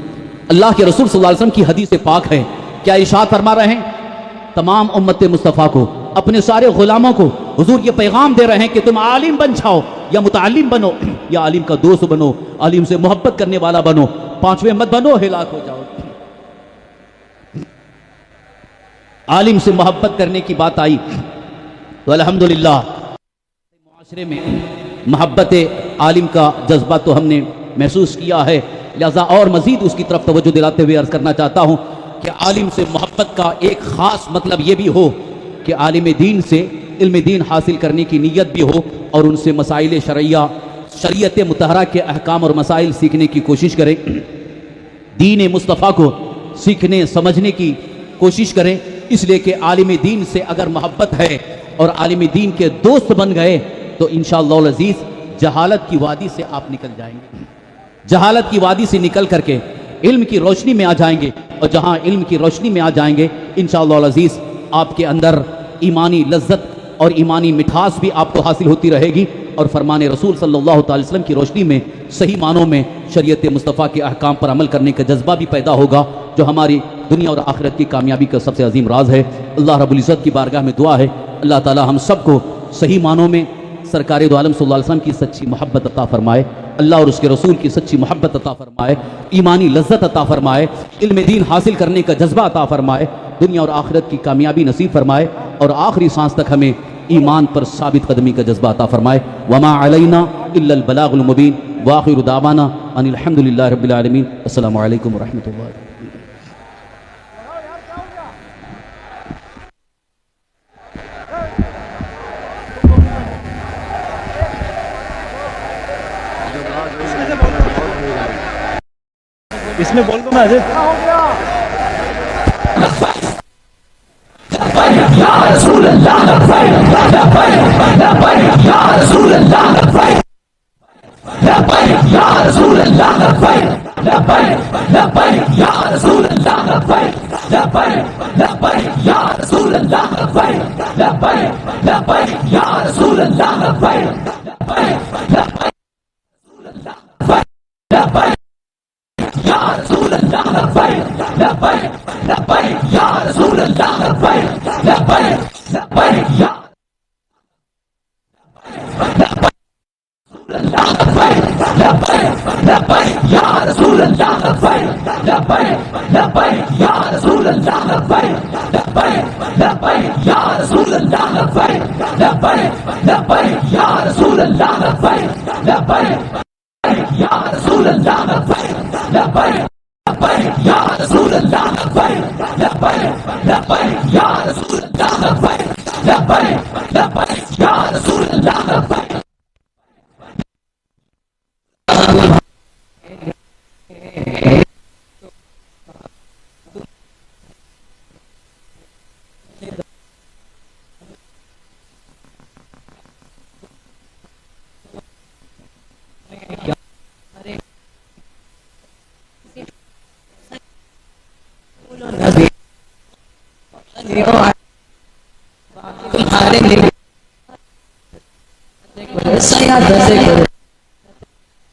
اللہ کے رسول صلی اللہ علیہ وسلم کی حدیث پاک ہے۔ کیا ارشاد فرما رہے ہیں؟ تمام امت مصطفیٰ کو، اپنے سارے غلاموں کو حضور یہ پیغام دے رہے ہیں کہ تم عالم بن جاؤ، یا متعلم بنو، یا عالم کا دوست بنو، عالم سے محبت کرنے والا بنو، پانچویں مت بنو، ہلاک ہو جاؤ۔ عالم سے محبت کرنے کی بات آئی تو الحمدللہ معاشرے میں محبت عالم کا جذبہ تو ہم نے محسوس کیا ہے، لہذا اور مزید اس کی طرف توجہ دلاتے ہوئے عرض کرنا چاہتا ہوں کہ عالم سے محبت کا ایک خاص مطلب یہ بھی ہو کہ عالم دین سے علم دین حاصل کرنے کی نیت بھی ہو، اور ان سے مسائل شرعیہ، شریعت مطہرہ کے احکام اور مسائل سیکھنے کی کوشش کریں، دین مصطفیٰ کو سیکھنے سمجھنے کی کوشش کریں، اس لیے کہ عالم دین سے اگر محبت ہے اور عالم دین کے دوست بن گئے تو انشاءاللہ العزیز جہالت کی وادی سے آپ نکل جائیں گے، جہالت کی وادی سے نکل کر کے علم کی روشنی میں آ جائیں گے، اور جہاں علم کی روشنی میں آ جائیں گے انشاءاللہ العزیز آپ کے اندر ایمانی لذت اور ایمانی مٹھاس بھی آپ کو حاصل ہوتی رہے گی، اور فرمان رسول صلی اللہ تعالی وسلم کی روشنی میں صحیح معنوں میں شریعت مصطفیٰ کے احکام پر عمل کرنے کا جذبہ بھی پیدا ہوگا، جو ہماری دنیا اور آخرت کی کامیابی کا سب سے عظیم راز ہے۔ اللہ رب العزت کی بارگاہ میں دعا ہے اللہ تعالی ہم سب کو صحیح معنوں میں سرکار دو عالم صلی اللہ علیہ وسلم کی سچی محبت عطا فرمائے، اللہ اور اس کے رسول کی سچی محبت عطا فرمائے، ایمانی لذت عطا فرمائے، علم دین حاصل کرنے کا جذبہ عطا فرمائے، دنیا اور آخرت کی کامیابی نصیب فرمائے، اور آخری سانس تک ہمیں ایمان پر ثابت قدمی کا جذبہ عطا فرمائے۔ وما علینا الا البلاغ المبین، وآخر دعوانا ان الحمد للہ رب العالمین۔ السلام علیکم ورحمۃ اللہ۔
اس میں بول دو میں اجے یا رسول اللہ یا رسول اللہ یا رسول اللہ یا رسول اللہ یا رسول اللہ یا رسول اللہ یا رسول اللہ یا رسول اللہ یا رسول اللہ یا رسول اللہ یا رسول اللہ یا رسول اللہ یا رسول اللہ یا رسول اللہ یا رسول اللہ یا رسول اللہ
تمہارے لیے سیادت کرو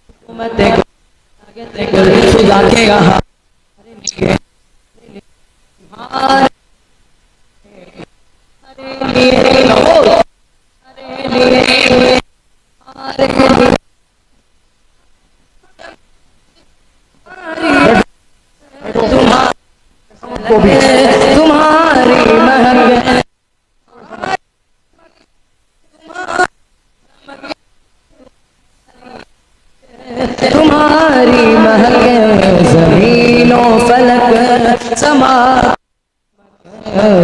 حکومت کرو خدا کے یہاں تمہاری مہک تمہاری مہک زمین و فلک سما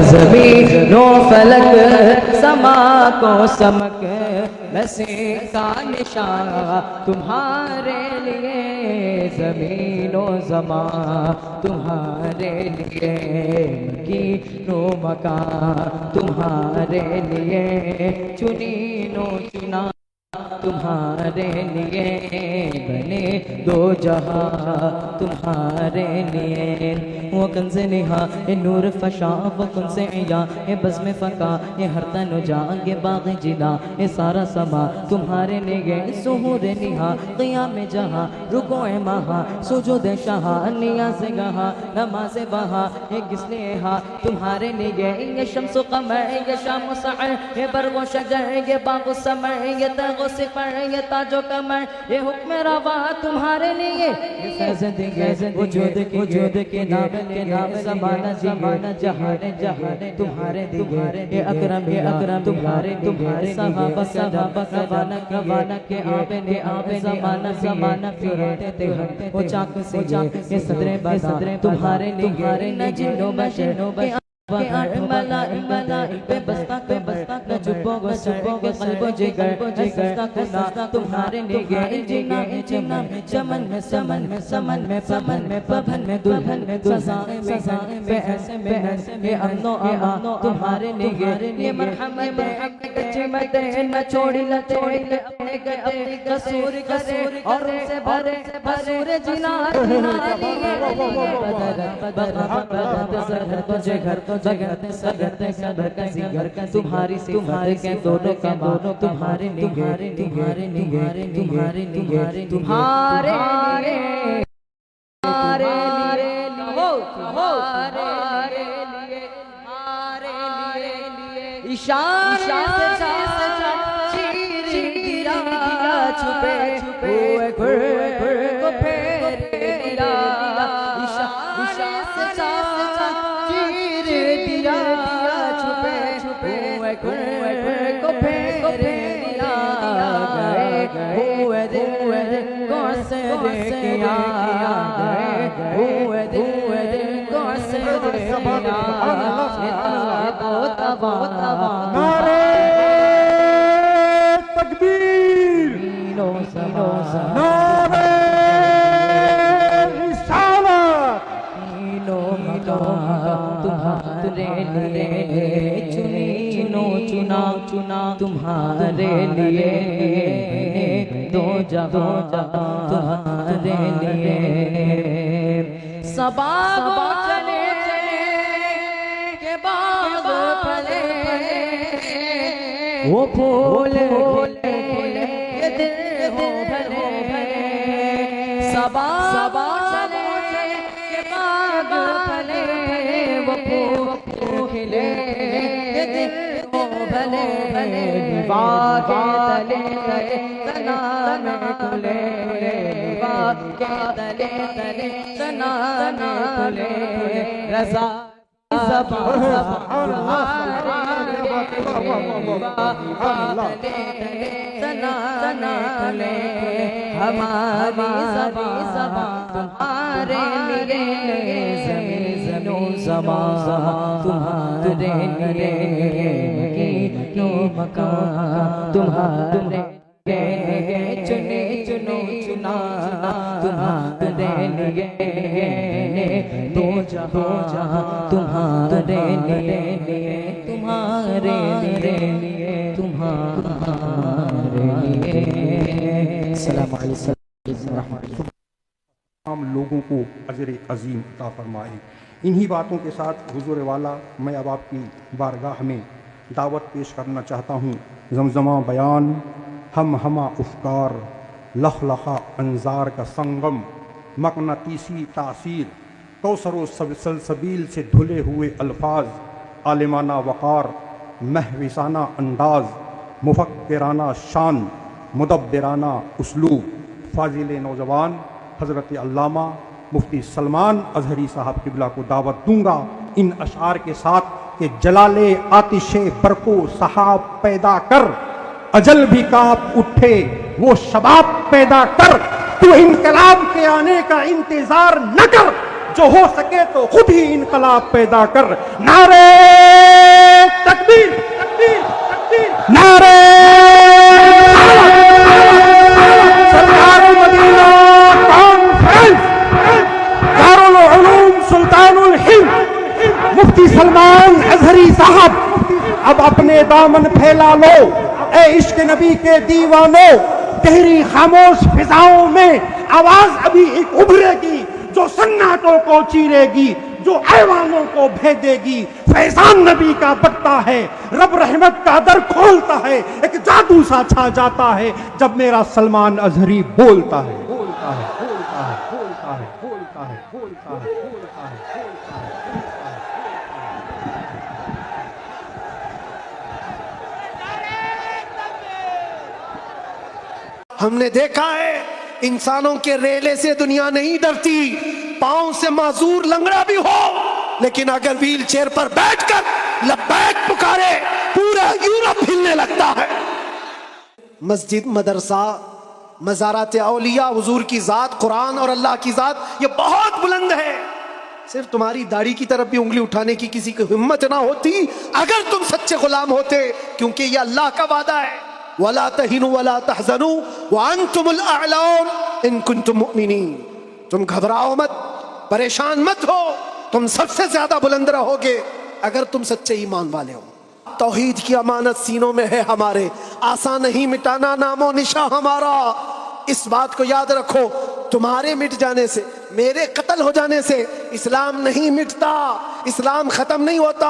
زمین و فلک سما کو سمک نسی کا نشان تمہارے لیے زمین و زمان تمہارے لیے مکین و مکان تمہارے لیے چنین و چنا تمہارے لیے بنے دو جہاں تمہارے لیے وہ کنز نہا یہ نور فشا وہ کنز عیا یہ بزم فقا یہ ہر تن و جان یہ باغ جنا یہ سارا سما تمہارے لیے سہور نہا قیام جہاں رکوع مہا سجود شہا نیاز گہا نماز بہا یہ کس لیے ہا تمہارے لیے یہ شمس و قمر یہ شام و سحر یہ برگ و شجر یہ باغ و سمر یہ تغ و صفر یہ تاج و کمر یہ حکم روا تمہارے لیے یہ فیض دیگے وجود کے نام زمانہ جہان تمہارے دیگے یہ اکرم تمہارے صحابہ روانہ کے آبے زمانہ پھرتے تھے وہ چاک سے یہ صدر بازا تمہارے لیے نہ جن و بشر کے ملائک پہ بستا نہ جبو گسر کے قلب و جگر سستا کنا تمہارے لیے جنا چمن میں سمن میں پبن میں دلہن میں سزائیں میں ایسے میں امن و امان تمہارے لیے یہ مرحمت چمت نہ چھوڑی اپنے گئے قصور اور ان سے بھرے قصور جنا تمہارے لیے بدرت جگت صبر کا زیگر تمہاری کے دونوں کا مانو تمہارے اشارے سے چیر دیا چھپے ہوئے گھر کو پھیر دیا اشارے سے چیر دیا چھپے ہوئے گھر کو پھیر دیا گئے ہوئے دل کو سے کیا گئے ہوئے دل کو سے کیا
نعرہ تکبیر نعرہ رسالت
تمہارے لیے چنا تمہارے لیے دو جہاں تمہارے لیے صبا چلے کے باغ پھلے وہ پھول کھلے یہ دل ہو بھلے صبا چلے کے باغ پھلے وہ پھول کھلے یہ دل ہو بھلے نوا کے تلے تنا میں کھلے نوا کے تلے تنا میں کھلے رضا ہماری زبان تمہارے لیے زمین و زمان تمہارے لیے مکان تمہارے لیے چنا تمہارے لیے دو جہاں تمہارے لیے السلام علیکم
ہم لوگوں کو اجر عظیم عطا فرمائے. انہی باتوں کے ساتھ حضور والا میں اب آپ کی بارگاہ میں دعوت پیش کرنا چاہتا ہوں. زمزمہ بیان ہم ہمہ افکار، لخلخہ انظار کا سنگم، مقناطیسی تاثیر، کوثر و سلسبیل سے دھلے ہوئے الفاظ، عالمانہ وقار، محوسانہ انداز، مفکرانہ شان، مدبرانہ اسلوب. فاضل نوجوان حضرت علامہ مفتی سلمان اظہری صاحب قبلہ کو دعوت دوں گا ان اشعار کے ساتھ کہ جلال آتش برق و سحاب پیدا کر، اجل بھی کانپ اٹھے وہ شباب پیدا کر. تو انقلاب کے آنے کا انتظار نہ کر، جو ہو سکے تو خود ہی انقلاب پیدا کر. نعرے تکبیر تکبیر تکبیر، نعرے سرکار مدینہ کانفرنس، دارالعلوم سلطان الہند مفتی سلمان اظہری صاحب اب اپنے دامن پھیلا لو. اے عشق نبی کے دیوانوں، گہری خاموش فضاؤں میں آواز ابھی ایک ابھرے گی جو سناٹوں کو چیرے گی، جو ایوانوں کو بھیدے گی. فیضان نبی کا بکتا ہے، رب رحمت کا در کھولتا ہے، ایک جادو سا چھا جاتا ہے جب میرا سلمان اظہری بولتا ہے. بولتا ہے بولتا ہے بولتا ہے بولتا ہے بولتا ہے بولتا ہے.
ہم نے دیکھا ہے انسانوں کے ریلے سے دنیا نہیں ڈرتی، پاؤں سے معذور لنگڑا بھی ہو لیکن اگر ویل چیئر پر بیٹھ کر لبیک پکارے پورا یورپ ہلنے لگتا ہے. مسجد، مدرسہ، مزارات اولیاء، حضور کی ذات، قرآن اور اللہ کی ذات یہ بہت بلند ہے. صرف تمہاری داڑھی کی طرف بھی انگلی اٹھانے کی کسی کی ہمت نہ ہوتی اگر تم سچے غلام ہوتے، کیونکہ یہ اللہ کا وعدہ ہے. وَلَا تَهِنُوا وَلَا تَحْزَنُوا وَأَنْتُمُ الْأَعْلَوْنَ إِن كُنتُم مُؤْمِنِينَ. تم گھبراؤ مت، پریشان مت ہو، تم سب سے زیادہ بلند رہو گے اگر تم سچے ایمان والے ہو. توحید کی امانت سینوں میں ہے ہمارے، آسان نہیں مٹانا نام و نشاں ہمارا. اس بات کو یاد رکھو، تمہارے مٹ جانے سے، میرے قتل ہو جانے سے اسلام نہیں مٹتا، اسلام ختم نہیں ہوتا.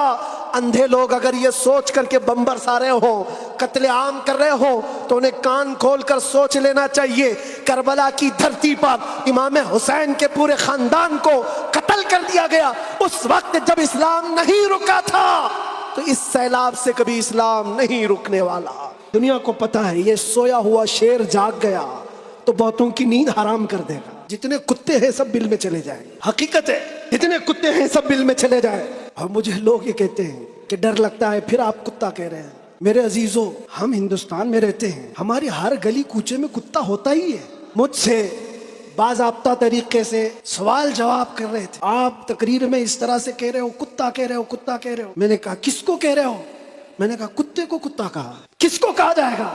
اندھے لوگ اگر یہ سوچ کر کے بم برسا رہے ہوں، قتل عام کر رہے ہوں تو انہیں کان کھول کر سوچ لینا چاہیے. کربلا کی دھرتی پر امام حسین کے پورے خاندان کو قتل کر دیا گیا اس وقت جب اسلام نہیں رکا تھا، تو اس سیلاب سے کبھی اسلام نہیں رکنے والا. دنیا کو پتا ہے یہ سویا ہوا شیر جاگ گیا تو بہتوں کی نیند حرام کر دے گا. جتنے کتے ہیں سب بل میں چلے جائیں. حقیقت ہے جتنے کتے ہیں سب بل میں چلے جائیں. اور مجھے لوگ یہ کہتے ہیں کہ ڈر لگتا ہے، پھر آپ کتا کہہ رہے ہیں. میرے عزیزوں، ہم ہندوستان میں رہتے ہیں، ہماری ہر گلی کوچے میں کتا ہوتا ہی ہے. مجھ سے باضابطہ طریقے سے سوال جواب کر رہے تھے، آپ تقریر میں اس طرح سے کہہ رہے ہو، کتا کہہ رہے ہو، کتا کہہ رہے ہو. میں نے کہا کس کو کہہ رہے ہو؟ میں نے کہا کتے کو کتا کہا. کس کو کہا جائے گا؟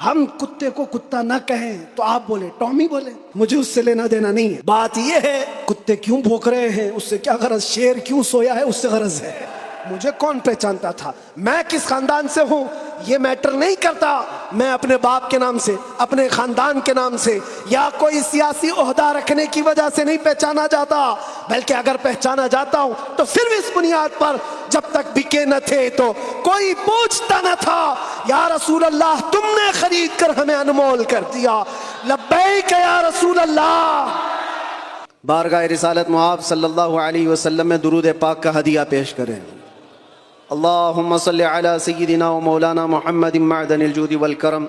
ہم کتے کو کتا نہ کہیں تو آپ بولے ٹامی بولے، مجھے اس سے لینا دینا نہیں ہے. بات یہ ہے کتے کیوں بھونک رہے ہیں اس سے کیا غرض، شیر کیوں سویا ہے اس سے غرض ہے. مجھے کون پہچانتا تھا، میں کس خاندان سے ہوں یہ میٹر نہیں کرتا. میں اپنے باپ کے نام سے، اپنے خاندان کے نام سے یا کوئی سیاسی عہدہ رکھنے کی وجہ سے نہیں پہچانا جاتا، بلکہ اگر پہچانا جاتا ہوں تو صرف اس بنیاد پر جب تک بکے نہ تھے تو کوئی پوچھتا نہ تھا یا رسول اللہ تم نے خرید کر ہمیں انمول کر دیا، لبیک یا رسول اللہ.
بارگاہ رسالت مآب صلی اللہ علیہ وسلم میں درود پاک کا ہدیہ پیش کریں. اللہم صلی علی سیدنا و مولانا محمد معدن الجود والکرم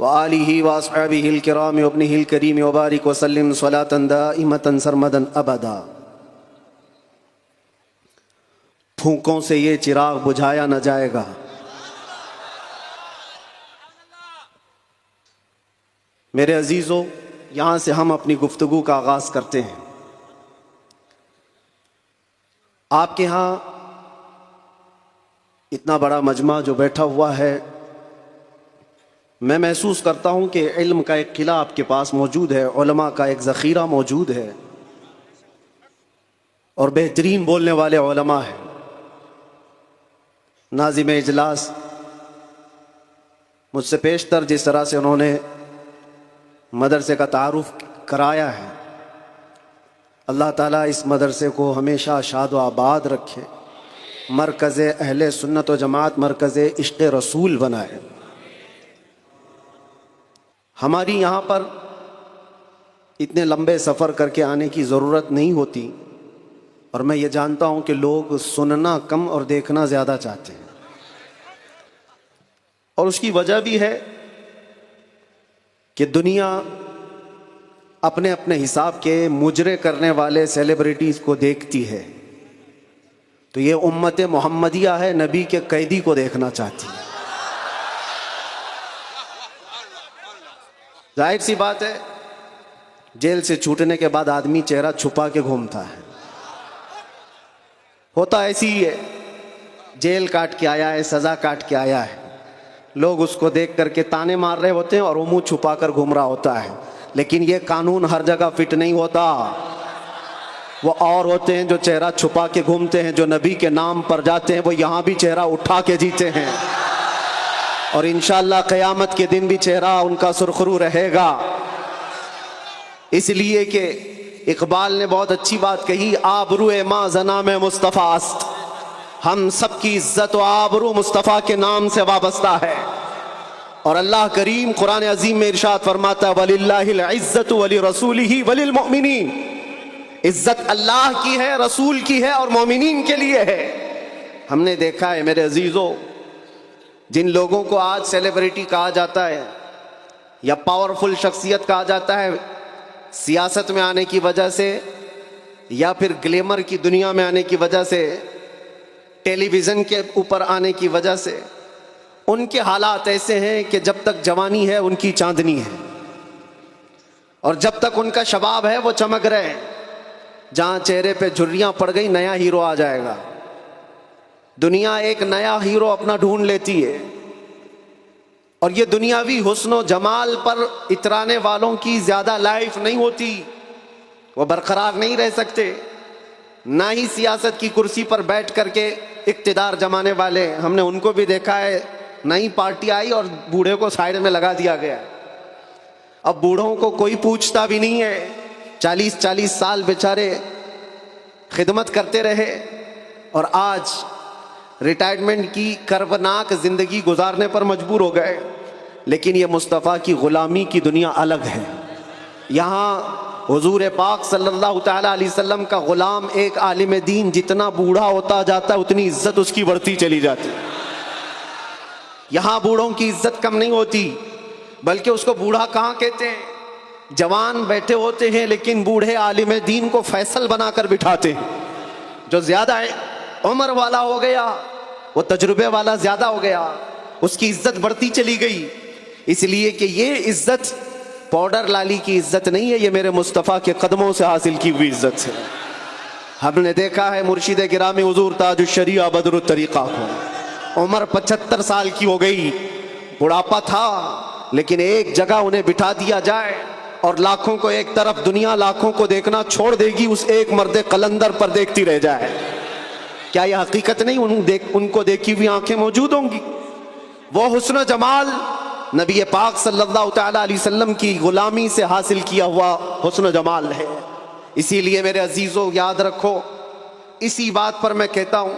وآلہ واصحابہ الکرام وابنہ الکریم وبارک وسلم صلاة دائمة سرمدا ابدا. پھونکوں سے یہ چراغ بجھایا نہ جائے گا. میرے عزیزوں، یہاں سے ہم اپنی گفتگو کا آغاز کرتے ہیں. آپ کے ہاں اتنا بڑا مجمع جو بیٹھا ہوا ہے، میں محسوس کرتا ہوں کہ علم کا ایک قلعہ آپ کے پاس موجود ہے، علماء کا ایک ذخیرہ موجود ہے اور بہترین بولنے والے علماء ہیں. ناظم اجلاس مجھ سے پیشتر جس طرح سے انہوں نے مدرسے کا تعارف کرایا ہے، اللہ تعالیٰ اس مدرسے کو ہمیشہ شاد و آباد رکھے، مرکز اہل سنت و جماعت، مرکز عشق رسول بنائے۔ ہماری یہاں پر اتنے لمبے سفر کر کے آنے کی ضرورت نہیں ہوتی، اور میں یہ جانتا ہوں کہ لوگ سننا کم اور دیکھنا زیادہ چاہتے ہیں، اور اس کی وجہ بھی ہے کہ دنیا اپنے اپنے حساب کے مجرے کرنے والے سیلیبریٹیز کو دیکھتی ہے، تو یہ امت محمدیہ ہے، نبی کے قیدی کو دیکھنا چاہتی ہے۔ ظاہر سی بات ہے، جیل سے چھوٹنے کے بعد آدمی چہرہ چھپا کے گھومتا ہے، ہوتا ایسی ہی ہے، جیل کاٹ کے آیا ہے، سزا کاٹ کے آیا ہے، لوگ اس کو دیکھ کر کے تانے مار رہے ہوتے ہیں اور وہ منہ چھپا کر گھوم رہا ہوتا ہے۔ لیکن یہ قانون ہر جگہ فٹ نہیں ہوتا، وہ اور ہوتے ہیں جو چہرہ چھپا کے گھومتے ہیں، جو نبی کے نام پر جاتے ہیں وہ یہاں بھی چہرہ اٹھا کے جیتے ہیں، اور انشاءاللہ قیامت کے دن بھی چہرہ ان کا سرخرو رہے گا۔ اس لیے کہ اقبال نے بہت اچھی بات کہی، آبرو ما زنا میں مصطفیٰ است، ہم سب کی عزت و آبرو مصطفیٰ کے نام سے وابستہ ہے۔ اور اللہ کریم قرآن عظیم میں ارشاد فرماتا ہے وَلِلَّهِ الْعِزَّةُ وَلِرَسُولِهِ وَلِلْمُؤْمِنِينَ، عزت اللہ کی ہے، رسول کی ہے، اور مومنین کے لیے ہے۔ ہم نے دیکھا ہے میرے عزیزو، جن لوگوں کو آج سیلیبریٹی کہا جاتا ہے یا پاورفل شخصیت کہا جاتا ہے، سیاست میں آنے کی وجہ سے یا پھر گلیمر کی دنیا میں آنے کی وجہ سے، ٹیلی ویژن کے اوپر آنے کی وجہ سے، ان کے حالات ایسے ہیں کہ جب تک جوانی ہے ان کی چاندنی ہے، اور جب تک ان کا شباب ہے وہ چمک رہے ہیں۔ جہاں چہرے پہ جھریاں پڑ گئی نیا ہیرو آ جائے گا، دنیا ایک نیا ہیرو اپنا ڈھونڈ لیتی ہے، اور یہ دنیاوی حسن و جمال پر اترانے والوں کی زیادہ لائف نہیں ہوتی، وہ برقرار نہیں رہ سکتے، نہ ہی سیاست کی کرسی پر بیٹھ کر کے اقتدار جمانے والے، ہم نے ان کو بھی دیکھا ہے، نئی پارٹی آئی اور بوڑھے کو سائیڈ میں لگا دیا گیا، اب بوڑھوں کو کوئی پوچھتا بھی نہیں ہے، 40 سال بیچارے خدمت کرتے رہے، اور آج ریٹائرمنٹ کی کربناک زندگی گزارنے پر مجبور ہو گئے۔ لیکن یہ مصطفیٰ کی غلامی کی دنیا الگ ہے، یہاں حضور پاک صلی اللہ تعالیٰ علیہ وسلم کا غلام ایک عالم دین جتنا بوڑھا ہوتا جاتا ہے اتنی عزت اس کی بڑھتی چلی جاتی، یہاں بوڑھوں کی عزت کم نہیں ہوتی، بلکہ اس کو بوڑھا کہاں کہتے ہیں، جوان بیٹھے ہوتے ہیں لیکن بوڑھے عالم دین کو فیصل بنا کر بٹھاتے ہیں، جو زیادہ عمر والا ہو گیا، وہ تجربے والا زیادہ ہو گیا، اس کی عزت بڑھتی چلی گئی، اس لیے کہ یہ عزت پاؤڈر لالی کی عزت نہیں ہے، یہ میرے مصطفیٰ کے قدموں سے حاصل کی ہوئی عزت ہے۔ ہم نے دیکھا ہے مرشد گرامی حضور تاج الشریعہ بدر الطریقہ کو، عمر 75 سال کی ہو گئی، بڑھاپا تھا، لیکن ایک جگہ انہیں بٹھا دیا جائے اور لاکھوں کو ایک طرف، دنیا لاکھوں کو دیکھنا چھوڑ دے گی، اس ایک مرد قلندر پر دیکھتی رہ جائے، کیا یہ حقیقت نہیں؟ ان کو دیکھی ہوئی آنکھیں موجود ہوں گی۔ وہ حسن و جمال نبی پاک صلی اللہ تعالیٰ علیہ وسلم کی غلامی سے حاصل کیا ہوا حسن و جمال ہے۔ اسی لیے میرے عزیزو یاد رکھو، اسی بات پر میں کہتا ہوں،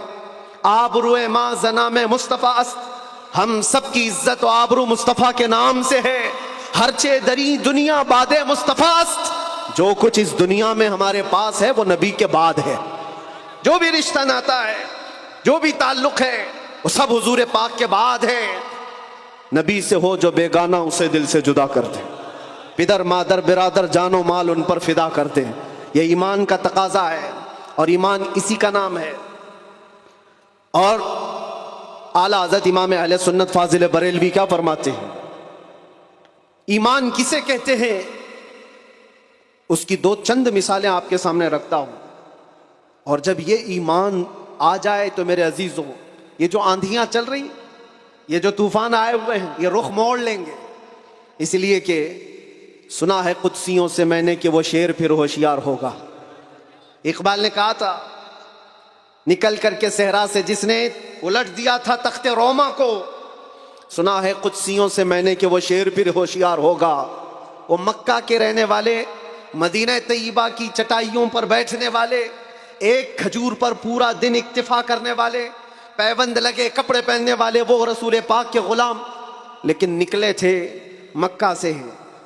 آبرو ما زنا میں مصطفیٰ است، ہم سب کی عزت و آبرو مصطفیٰ کے نام سے ہے، ہرچے دری دنیا باد مصطفیٰ است، جو کچھ اس دنیا میں ہمارے پاس ہے وہ نبی کے بعد ہے، جو بھی رشتہ ناتا ہے، جو بھی تعلق ہے، وہ سب حضور پاک کے بعد ہے۔ نبی سے ہو جو بیگانہ اسے دل سے جدا کر دے، پدر مادر برادر جان و مال ان پر فدا کر دے، یہ ایمان کا تقاضا ہے، اور ایمان اسی کا نام ہے۔ اور اعلیٰ حضرت امام اہل سنت فاضل بریلوی کیا فرماتے ہیں، ایمان کسے کہتے ہیں؟ اس کی دو چند مثالیں آپ کے سامنے رکھتا ہوں، اور جب یہ ایمان آ جائے تو میرے عزیزوں، یہ جو آندھیاں چل رہی، یہ جو طوفان آئے ہوئے ہیں، یہ رخ موڑ لیں گے، اس لیے کہ سنا ہے قدسیوں سے میں نے کہ وہ شیر پھر ہوشیار ہوگا۔ اقبال نے کہا تھا، نکل کر کے صحرا سے جس نے الٹ دیا تھا تخت روما کو، سنا ہے قدسیوں سے میں نے کہ وہ شیر پھر ہوشیار ہوگا۔ وہ مکہ کے رہنے والے مدینہ طیبہ کی چٹائیوں پر بیٹھنے والے، ایک کھجور پر پورا دن اکتفا کرنے والے، پیوند لگے کپڑے پہننے والے، وہ رسول پاک کے غلام، لیکن نکلے تھے مکہ سے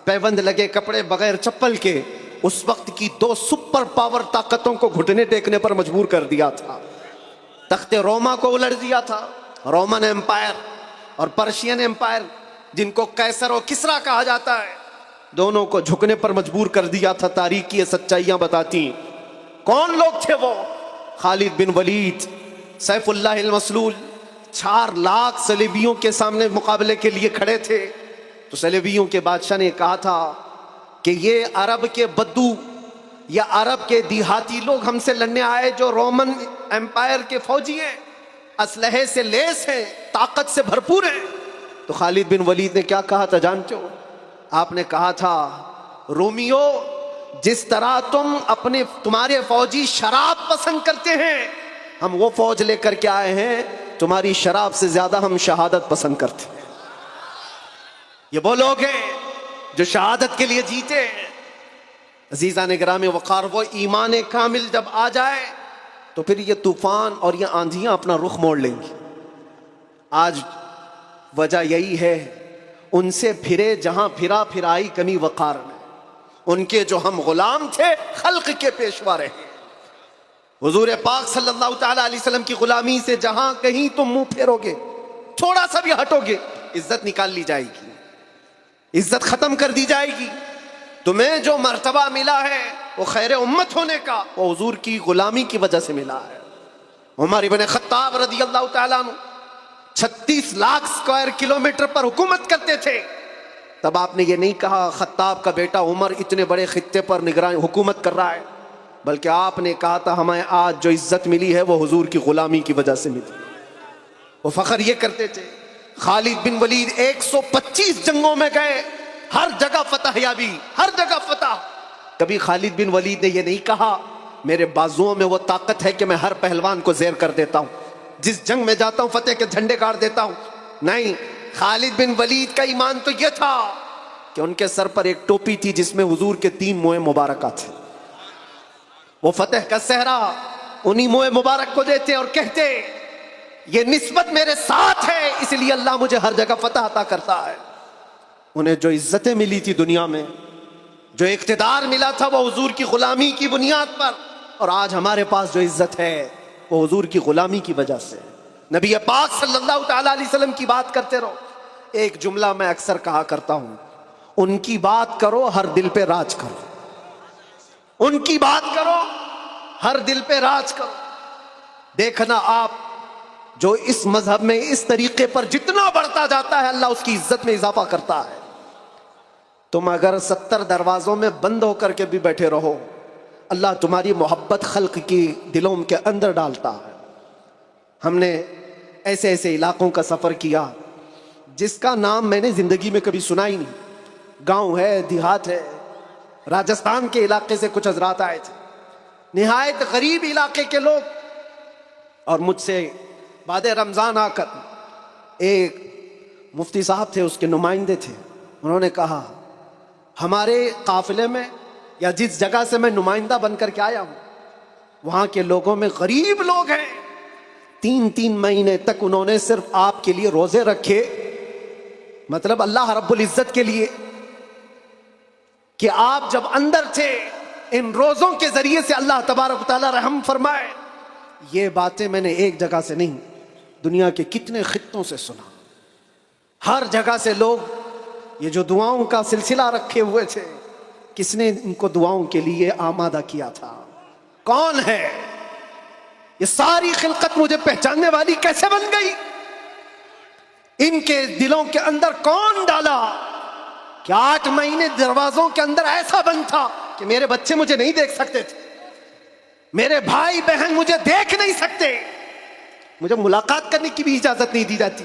پیوند لگے کپڑے بغیر چپل کے، اس وقت کی 2 سپر پاور طاقتوں کو گھٹنے ٹیکنے پر مجبور کر دیا تھا۔ تخت روما کو الٹ دیا تھا، رومن ایمپائر اور پرشین ایمپائر، جن کو قیصر و کسریٰ کہا جاتا ہے، دونوں کو جھکنے پر مجبور کر دیا تھا۔ تاریخ کی یہ سچائیاں بتاتی ہیں۔ کون لوگ تھے وہ؟ خالد بن ولید، سیف اللہ المسلول، 4 لاکھ صلیبیوں کے سامنے مقابلے کے لیے کھڑے تھے۔ تو صلیبیوں کے بادشاہ نے کہا تھا کہ یہ عرب کے بدو یا عرب کے دیہاتی لوگ ہم سے لڑنے آئے جو رومن ایمپائر کے فوجی ہیں، اسلحے سے لیس ہیں، طاقت سے بھرپور ہیں۔ تو خالد بن ولید نے کیا کہا تھا جانتے ہو؟ آپ نے کہا تھا، رومیو، جس طرح تمہارے فوجی شراب پسند کرتے ہیں، ہم وہ فوج لے کر کے آئے ہیں، تمہاری شراب سے زیادہ ہم شہادت پسند کرتے ہیں۔ یہ وہ لوگ ہیں جو شہادت کے لیے جیتے ہیں۔ عزیزان گرامی وقار، وہ ایمان کامل جب آ جائے تو پھر یہ طوفان اور یہ آندھیاں اپنا رخ موڑ لیں گی۔ آج وجہ یہی ہے، ان سے پھرے جہاں پھرا پھرائی کمی وقار میں، ان کے جو ہم غلام تھے خلق کے پیشوا رہے۔ حضور پاک صلی اللہ تعالیٰ علیہ وسلم کی غلامی سے جہاں کہیں تم منہ پھیرو گے، تھوڑا سا بھی ہٹو گے، عزت نکال لی جائے گی، عزت ختم کر دی جائے گی۔ تمہیں جو مرتبہ ملا ہے وہ خیر امت ہونے کا، وہ حضور کی غلامی کی وجہ سے ملا ہے۔ عمر ابن خطاب رضی اللہ تعالیٰ عنہ 36 لاکھ اسکوائر کلومیٹر پر حکومت کرتے تھے۔ تب آپ نے یہ نہیں کہا خطاب کا بیٹا عمر اتنے بڑے خطے پر نگران حکومت کر رہا ہے، بلکہ آپ نے کہا تھا ہمیں آج جو عزت ملی ہے وہ حضور کی غلامی کی وجہ سے ملی۔ وہ فخر یہ کرتے تھے۔ خالد بن ولید 125 جنگوں میں گئے، ہر جگہ فتح یابی، ہر جگہ فتح۔ کبھی خالد بن ولید نے یہ نہیں کہا میرے بازوؤں میں وہ طاقت ہے کہ میں ہر پہلوان کو زیر کر دیتا ہوں، جس جنگ میں جاتا ہوں فتح کے جھنڈے گاڑ دیتا ہوں۔ نہیں، خالد بن ولید کا ایمان تو یہ تھا کہ ان کے سر پر ایک ٹوپی تھی جس میں حضور کے 3 موئے مبارکہ تھے۔ وہ فتح کا صحرا انہی موئے مبارک کو دیتے اور کہتے یہ نسبت میرے ساتھ ہے، اس لیے اللہ مجھے ہر جگہ فتح عطا کرتا ہے۔ انہیں جو عزتیں ملی تھی دنیا میں، جو اقتدار ملا تھا، وہ حضور کی غلامی کی بنیاد پر، اور آج ہمارے پاس جو عزت ہے وہ حضور کی غلامی کی وجہ سے۔ نبی پاک صلی اللہ تعالیٰ علیہ وسلم کی بات کرتے رہو۔ ایک جملہ میں اکثر کہا کرتا ہوں، ان کی بات کرو ہر دل پہ راج کرو، ان کی بات کرو ہر دل پہ راج کرو۔ دیکھنا آپ جو اس مذہب میں اس طریقے پر جتنا بڑھتا جاتا ہے اللہ اس کی عزت میں اضافہ کرتا ہے۔ تم اگر 70 دروازوں میں بند ہو کر کے بھی بیٹھے رہو، اللہ تمہاری محبت خلق کی دلوں کے اندر ڈالتا ہے۔ ہم نے ایسے ایسے علاقوں کا سفر کیا جس کا نام میں نے زندگی میں کبھی سنا ہی نہیں، گاؤں ہے، دیہات ہے۔ راجستھان کے علاقے سے کچھ حضرات آئے تھے، نہایت غریب علاقے کے لوگ، اور مجھ سے بعد رمضان آ کر ایک مفتی صاحب تھے، اس کے نمائندے تھے، انہوں نے کہا ہمارے قافلے میں یا جس جگہ سے میں نمائندہ بن کر کے آیا ہوں وہاں کے لوگوں میں غریب لوگ ہیں، 3 مہینے تک انہوں نے صرف آپ کے لیے روزے رکھے، مطلب اللہ رب العزت کے لیے کہ آپ جب اندر تھے ان روزوں کے ذریعے سے اللہ تبارک و تعالی رحم فرمائے۔ یہ باتیں میں نے ایک جگہ سے نہیں، دنیا کے کتنے خطوں سے سنا۔ ہر جگہ سے لوگ یہ جو دعاؤں کا سلسلہ رکھے ہوئے تھے، کس نے ان کو دعاؤں کے لیے آمادہ کیا تھا؟ کون ہے؟ یہ ساری خلقت مجھے پہچاننے والی کیسے بن گئی؟ ان کے دلوں کے اندر کون ڈالا کہ 8 مہینے دروازوں کے اندر ایسا بند تھا کہ میرے بچے مجھے نہیں دیکھ سکتے تھے، میرے بھائی بہن مجھے دیکھ نہیں سکتے، مجھے ملاقات کرنے کی بھی اجازت نہیں دی جاتی،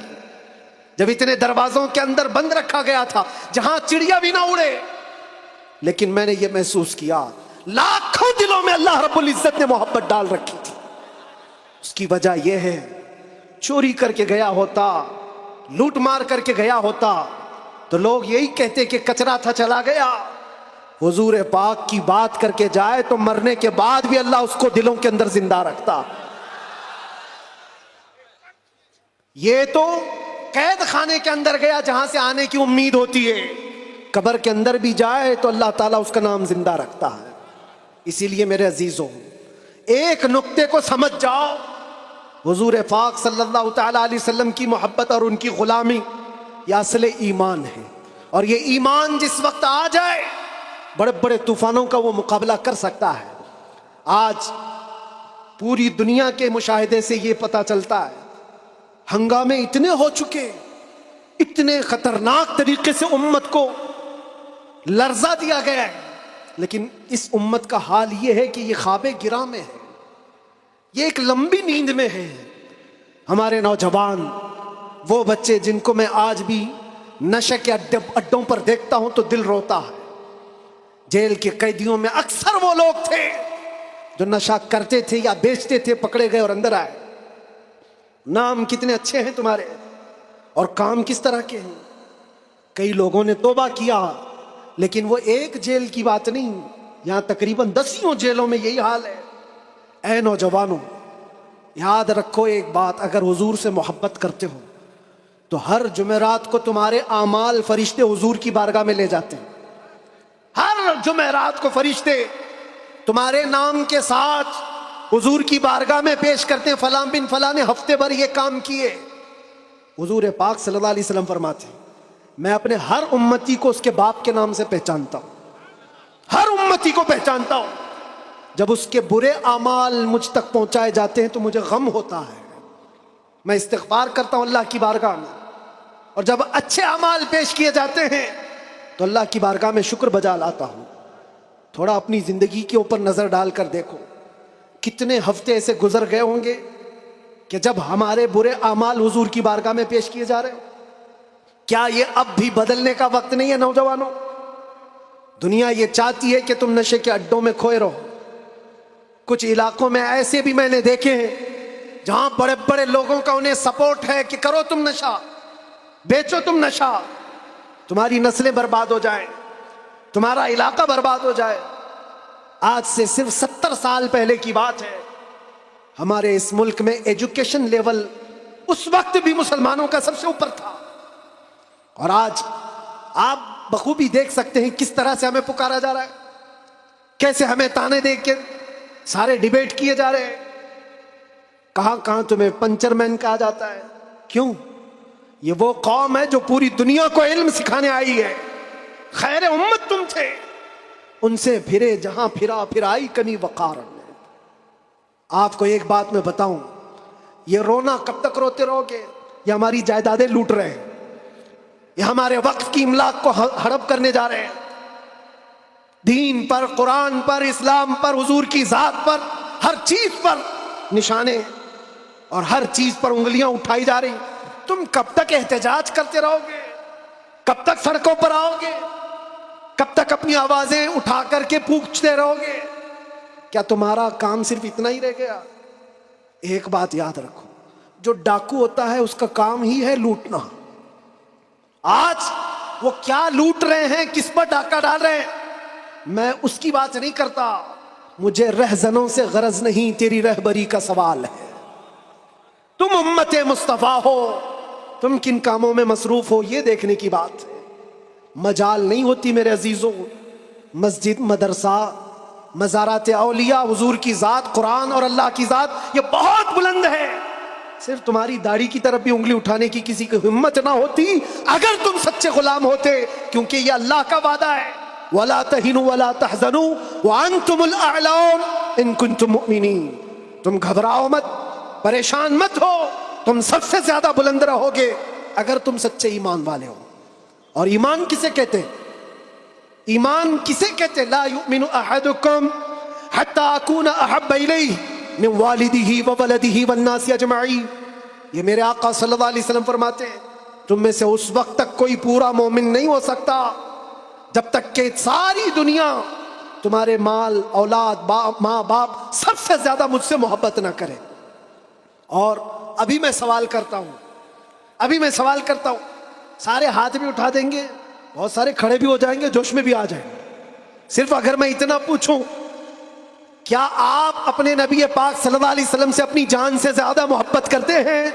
جب اتنے دروازوں کے اندر بند رکھا گیا تھا جہاں چڑیا بھی نہ اڑے۔ لیکن میں نے یہ محسوس کیا لاکھوں دلوں میں اللہ رب العزت نے محبت ڈال رکھی تھی۔ اس کی وجہ یہ ہے چوری کر کے گیا ہوتا، لوٹ مار کر کے گیا ہوتا تو لوگ یہی کہتے کہ کچرا تھا چلا گیا، حضور پاک کی بات کر کے جائے تو مرنے کے بعد بھی اللہ اس کو دلوں کے اندر زندہ رکھتا. یہ تو قید خانے کے اندر گیا جہاں سے آنے کی امید ہوتی ہے، قبر کے اندر بھی جائے تو اللہ تعالیٰ اس کا نام زندہ رکھتا ہے. اسی لیے میرے عزیزوں، ایک نقطے کو سمجھ جاؤ، حضور پاک صلی اللہ تعالیٰ علیہ وسلم کی محبت اور ان کی غلامی یہ اصل ایمان ہے. اور یہ ایمان جس وقت آ جائے بڑے بڑے طوفانوں کا وہ مقابلہ کر سکتا ہے. آج پوری دنیا کے مشاہدے سے یہ پتہ چلتا ہے، ہنگامے اتنے ہو چکے، اتنے خطرناک طریقے سے امت کو لرزہ دیا گیا ہے، لیکن اس امت کا حال یہ ہے کہ یہ خواب گراں میں ہے، یہ ایک لمبی نیند میں ہے. ہمارے نوجوان، وہ بچے جن کو میں آج بھی نشے کے اڈوں پر دیکھتا ہوں تو دل روتا ہے. جیل کے قیدیوں میں اکثر وہ لوگ تھے جو نشہ کرتے تھے یا بیچتے تھے، پکڑے گئے اور اندر آئے. نام کتنے اچھے ہیں تمہارے اور کام کس طرح کے ہیں. کئی لوگوں نے توبہ کیا، لیکن وہ ایک جیل کی بات نہیں، یہاں تقریباً 10 جیلوں میں یہی حال ہے. اے نوجوانوں، یاد رکھو ایک بات، اگر حضور سے محبت کرتے ہو تو ہر جمعرات کو تمہارے اعمال فرشتے حضور کی بارگاہ میں لے جاتے ہیں. ہر جمعرات کو فرشتے تمہارے نام کے ساتھ حضور کی بارگاہ میں پیش کرتے ہیں، فلاں بن فلاں نے ہفتے بھر یہ کام کیے. حضور پاک صلی اللہ علیہ وسلم فرماتے ہیں، میں اپنے ہر امتی کو اس کے باپ کے نام سے پہچانتا ہوں، ہر امتی کو پہچانتا ہوں. جب اس کے برے اعمال مجھ تک پہنچائے جاتے ہیں تو مجھے غم ہوتا ہے، میں استغفار کرتا ہوں اللہ کی بارگاہ میں. اور جب اچھے اعمال پیش کیے جاتے ہیں تو اللہ کی بارگاہ میں شکر بجا لاتا ہوں. تھوڑا اپنی زندگی کے اوپر نظر ڈال کر دیکھو، کتنے ہفتے ایسے گزر گئے ہوں گے کہ جب ہمارے برے اعمال حضور کی بارگاہ میں پیش کیے جا رہے ہوں. کیا یہ اب بھی بدلنے کا وقت نہیں ہے نوجوانوں؟ دنیا یہ چاہتی ہے کہ تم نشے کے اڈوں میں کھوئے رہو. کچھ علاقوں میں ایسے بھی میں نے دیکھے ہیں جہاں بڑے بڑے لوگوں کا انہیں سپورٹ ہے کہ کرو تم نشہ، بیچو تم نشہ، تمہاری نسلیں برباد ہو جائیں، تمہارا علاقہ برباد ہو جائے. آج سے صرف 70 سال پہلے کی بات ہے، ہمارے اس ملک میں ایجوکیشن لیول اس وقت بھی مسلمانوں کا سب سے اوپر تھا. اور آج آپ بخوبی دیکھ سکتے ہیں کس طرح سے ہمیں پکارا جا رہا ہے، کیسے ہمیں تانے دے کے سارے ڈیبیٹ کیے جا رہے ہیں. کہاں کہاں تمہیں پنچر مین کہا جاتا ہے. کیوں؟ یہ وہ قوم ہے جو پوری دنیا کو علم سکھانے آئی ہے. خیر امت تم تھے، ان سے پھرے جہاں پھرا پھرائی کنی وقار. آپ کو ایک بات میں بتاؤں، یہ رونا کب تک روتے رہو گے؟ یہ ہماری جائیدادیں لوٹ رہے ہیں، یہ ہمارے وقت کی املاک کو ہڑپ کرنے جا رہے ہیں. دین پر، قرآن پر، اسلام پر، حضور کی ذات پر، ہر چیز پر نشانے اور ہر چیز پر انگلیاں اٹھائی جا رہی. تم کب تک احتجاج کرتے رہو گے؟ کب تک سڑکوں پر آؤ گے؟ کب تک اپنی آوازیں اٹھا کر کے پوچھتے رہو گے؟ کیا تمہارا کام صرف اتنا ہی رہ گیا؟ ایک بات یاد رکھو، جو ڈاکو ہوتا ہے اس کا کام ہی ہے لوٹنا. آج وہ کیا لوٹ رہے ہیں، کس پر ڈاکہ ڈال رہے ہیں، میں اس کی بات نہیں کرتا. مجھے رہزنوں سے غرض نہیں، تیری رہبری کا سوال ہے. تم امت مصطفیٰ ہو، تم کن کاموں میں مصروف ہو یہ دیکھنے کی بات ہے. مجال نہیں ہوتی میرے عزیزوں. مسجد، مدرسہ، مزارات اولیاء، حضور کی ذات، قرآن اور اللہ کی ذات یہ بہت بلند ہے. صرف تمہاری داڑھی کی طرف بھی انگلی اٹھانے کی کسی کی ہمت نہ ہوتی اگر تم سچے غلام ہوتے، کیونکہ یہ اللہ کا وعدہ ہے، وَلَا تَهِنُوا وَلَا تَحْزَنُوا وَأَنْتُمُ الْأَعْلَوْنَ إِن كُنتُم مُؤْمِنِينَ. تم گھبراؤ مت، پریشان مت ہو، تم سب سے زیادہ بلند رہو گے اگر تم سچے ایمان والے ہو. اور ایمان کسے کہتے ہیں؟ ایمان کسے کہتے ہیں؟ لا یؤمن احدکم حتی اکون احب الیہ من والدہ وولدہ والناس اجمعین. یہ میرے آقا صلی اللہ علیہ وسلم فرماتے ہیں تم میں سے اس وقت تک کوئی پورا مومن نہیں ہو سکتا جب تک کہ ساری دنیا تمہارے مال، اولاد، ماں باپ سب سے زیادہ مجھ سے محبت نہ کرے. اور ابھی میں سوال کرتا ہوں، سارے ہاتھ بھی اٹھا دیں گے، بہت سارے کھڑے بھی ہو جائیں گے، جوش میں بھی آ جائیں گے. صرف اگر میں اتنا پوچھوں کیا آپ اپنے نبی پاک صلی اللہ علیہ وسلم سے اپنی جان سے زیادہ محبت کرتے ہیں؟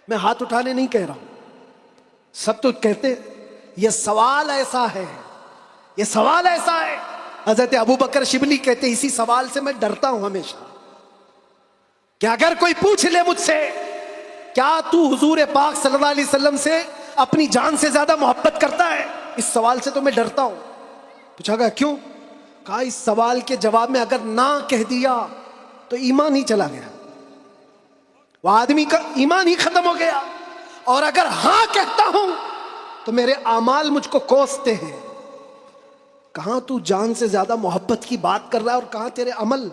میں ہاتھ اٹھانے نہیں کہہ رہا ہوں، سب تو کہتے ہیں۔ یہ سوال ایسا ہے، یہ سوال ایسا ہے، حضرت ابو بکر شبلی کہتے ہیں اسی سوال سے میں ڈرتا ہوں ہمیشہ کہ اگر کوئی پوچھ لے مجھ سے کیا تو حضور پاک صلی اللہ علیہ وسلم سے اپنی جان سے زیادہ محبت کرتا ہے، اس سوال سے تو میں ڈرتا ہوں۔ پوچھا گیا کیوں؟ کہا اس سوال کے جواب میں اگر نہ کہہ دیا تو ایمان ہی چلا گیا، وہ آدمی کا ایمان ہی ختم ہو گیا، اور اگر ہاں کہتا ہوں تو میرے اعمال مجھ کو کوستے ہیں۔ کہاں تو جان سے زیادہ محبت کی بات کر رہا ہے اور کہاں تیرے عمل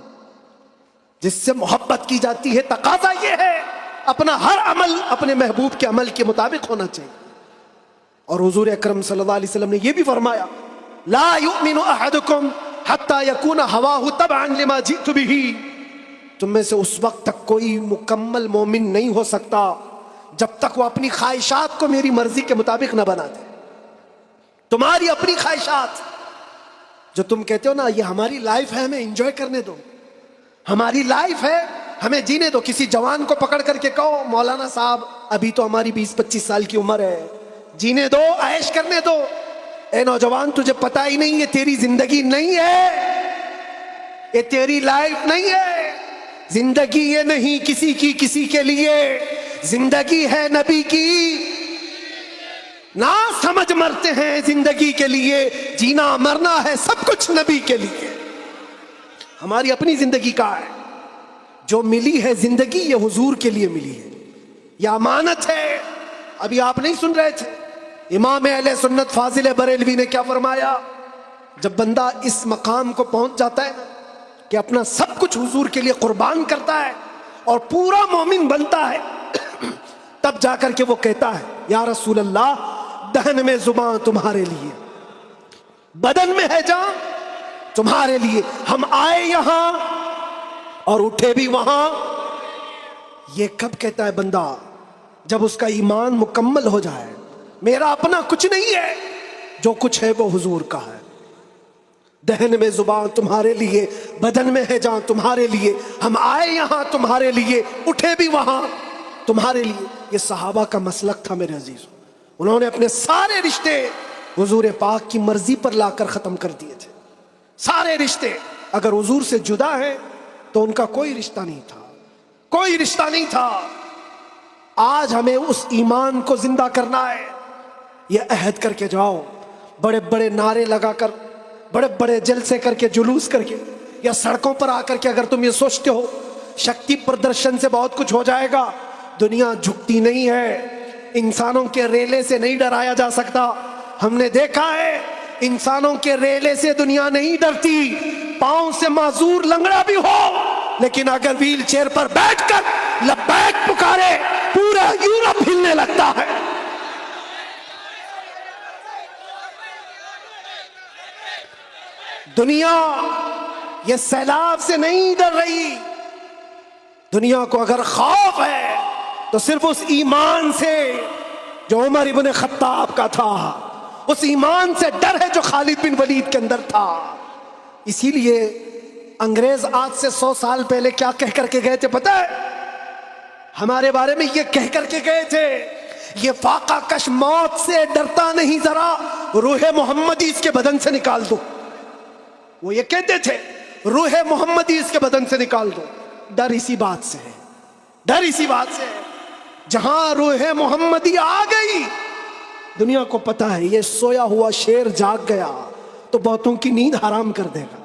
جس سے محبت کی جاتی ہے؟ تقاضا یہ ہے اپنا ہر عمل اپنے محبوب کے عمل کے مطابق ہونا چاہیے۔ اور حضور اکرم صلی اللہ علیہ وسلم نے یہ بھی فرمایا لا یؤمن احدکم حتی یکون ہواہ تبعا لما جئت بہ، تم میں سے اس وقت تک کوئی مکمل مومن نہیں ہو سکتا جب تک وہ اپنی خواہشات کو میری مرضی کے مطابق نہ بنا دے۔ تمہاری اپنی خواہشات جو تم کہتے ہو نا یہ ہماری لائف ہے، ہمیں انجوائے کرنے دو، ہماری لائف ہے ہمیں جینے دو۔ کسی جوان کو پکڑ کر کے کہو مولانا صاحب ابھی تو ہماری 20-25 سال کی عمر ہے، جینے دو، عیش کرنے دو۔ اے نوجوان تجھے پتا ہی نہیں یہ تیری زندگی نہیں ہے، یہ تیری لائف نہیں ہے۔ زندگی یہ نہیں کسی کی کسی کے لیے، زندگی ہے نبی کی، نہ سمجھ مرتے ہیں زندگی کے لیے، جینا مرنا ہے سب کچھ نبی کے لیے۔ ہماری اپنی زندگی کا ہے، جو ملی ہے زندگی یہ حضور کے لیے ملی ہے، یہ امانت ہے۔ ابھی آپ نہیں سن رہے تھے امام اہل سنت فاضل بریلوی نے کیا فرمایا؟ جب بندہ اس مقام کو پہنچ جاتا ہے نا کہ اپنا سب کچھ حضور کے لیے قربان کرتا ہے اور پورا مومن بنتا ہے، تب جا کر کے وہ کہتا ہے یا رسول اللہ دہن میں زبان تمہارے لیے، بدن میں ہے جان تمہارے لیے، ہم آئے یہاں اور اٹھے بھی وہاں۔ یہ کب کہتا ہے بندہ؟ جب اس کا ایمان مکمل ہو جائے، میرا اپنا کچھ نہیں ہے، جو کچھ ہے وہ حضور کا ہے۔ دہن میں زبان تمہارے لیے، بدن میں ہے جان تمہارے لیے، ہم آئے یہاں تمہارے لیے، اٹھے بھی وہاں تمہارے لیے۔ یہ صحابہ کا مسلک تھا میرے عزیزوں، انہوں نے اپنے سارے رشتے حضور پاک کی مرضی پر لا کر ختم کر دیے تھے۔ سارے رشتے اگر حضور سے جدا ہیں تو ان کا کوئی رشتہ نہیں تھا، کوئی رشتہ نہیں تھا۔ آج ہمیں اس ایمان کو زندہ کرنا ہے۔ یہ عہد کر کے جاؤ، بڑے بڑے نعرے لگا کر، بڑے بڑے جلسے کر کے، جلوس کر کے، یا سڑکوں پر آ کر کے اگر تم یہ سوچتے ہو شکتی پردرشن سے بہت کچھ ہو جائے گا، دنیا جھکتی نہیں ہے، انسانوں کے ریلے سے نہیں ڈرایا جا سکتا۔ ہم نے دیکھا ہے انسانوں کے ریلے سے دنیا نہیں ڈرتی، پاؤں سے معذور لنگڑا بھی ہو لیکن اگر ویل چیئر پر بیٹھ کر لبیک پکارے پورا یورپ ہلنے لگتا ہے۔ دنیا یہ سیلاب سے نہیں ڈر رہی، دنیا کو اگر خوف ہے تو صرف اس ایمان سے جو عمر ابن خطاب کا تھا، اس ایمان سے ڈر ہے جو خالد بن ولید کے اندر تھا۔ اسی لیے انگریز آج سے 100 سال پہلے کیا کہہ کر کے گئے تھے پتہ ہے؟ ہمارے بارے میں یہ کہہ کر کے گئے تھے یہ فاقہ کش موت سے ڈرتا نہیں، ذرا روح محمدی اس کے بدن سے نکال دو۔ وہ یہ کہتے تھے روح محمدی اس کے بدن سے نکال دو۔ ڈر اسی بات سے ہے، ڈر اسی بات سے ہے۔ جہاں روح محمدی آ گئی دنیا کو پتا ہے یہ سویا ہوا شیر جاگ گیا تو بہتوں کی نیند حرام کر دے گا،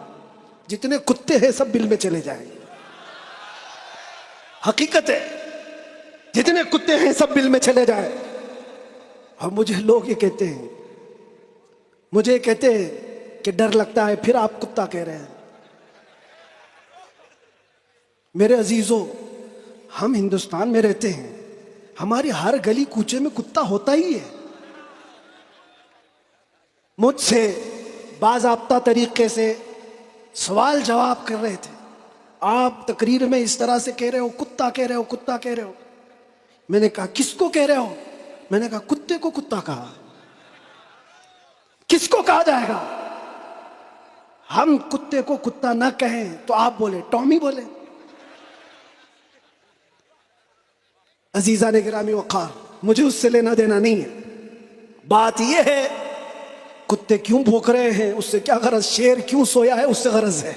جتنے کتے ہیں سب بل میں چلے جائیں گے۔ حقیقت ہے جتنے کتے ہیں سب بل میں چلے جائیں۔ اور مجھے لوگ یہ کہتے ہیں، مجھے کہتے ہیں کہ ڈر لگتا ہے، پھر آپ کتا کہہ رہے ہیں۔ میرے عزیزوں ہم ہندوستان میں رہتے ہیں، ہماری ہر گلی کوچے میں کتا ہوتا ہی ہے۔ مجھ سے باضابطہ طریقے سے سوال جواب کر رہے تھے، آپ تقریر میں اس طرح سے کہہ رہے ہو، کتا کہہ رہے ہو، کتا کہہ رہے ہو۔ میں نے کہا کس کو کہہ رہے ہو؟ میں نے کہا کتے کو کتا کہا، کس کو کہا جائے گا؟
ہم کتے کو کتا نہ کہیں تو آپ بولے ٹامی بولے. عزیزان گرامی وقار, مجھے اس سے لینا دینا نہیں ہے. بات یہ ہے کتے کیوں بھوک رہے ہیں اس سے کیا غرض, شیر کیوں سویا ہے اس سے غرض ہے,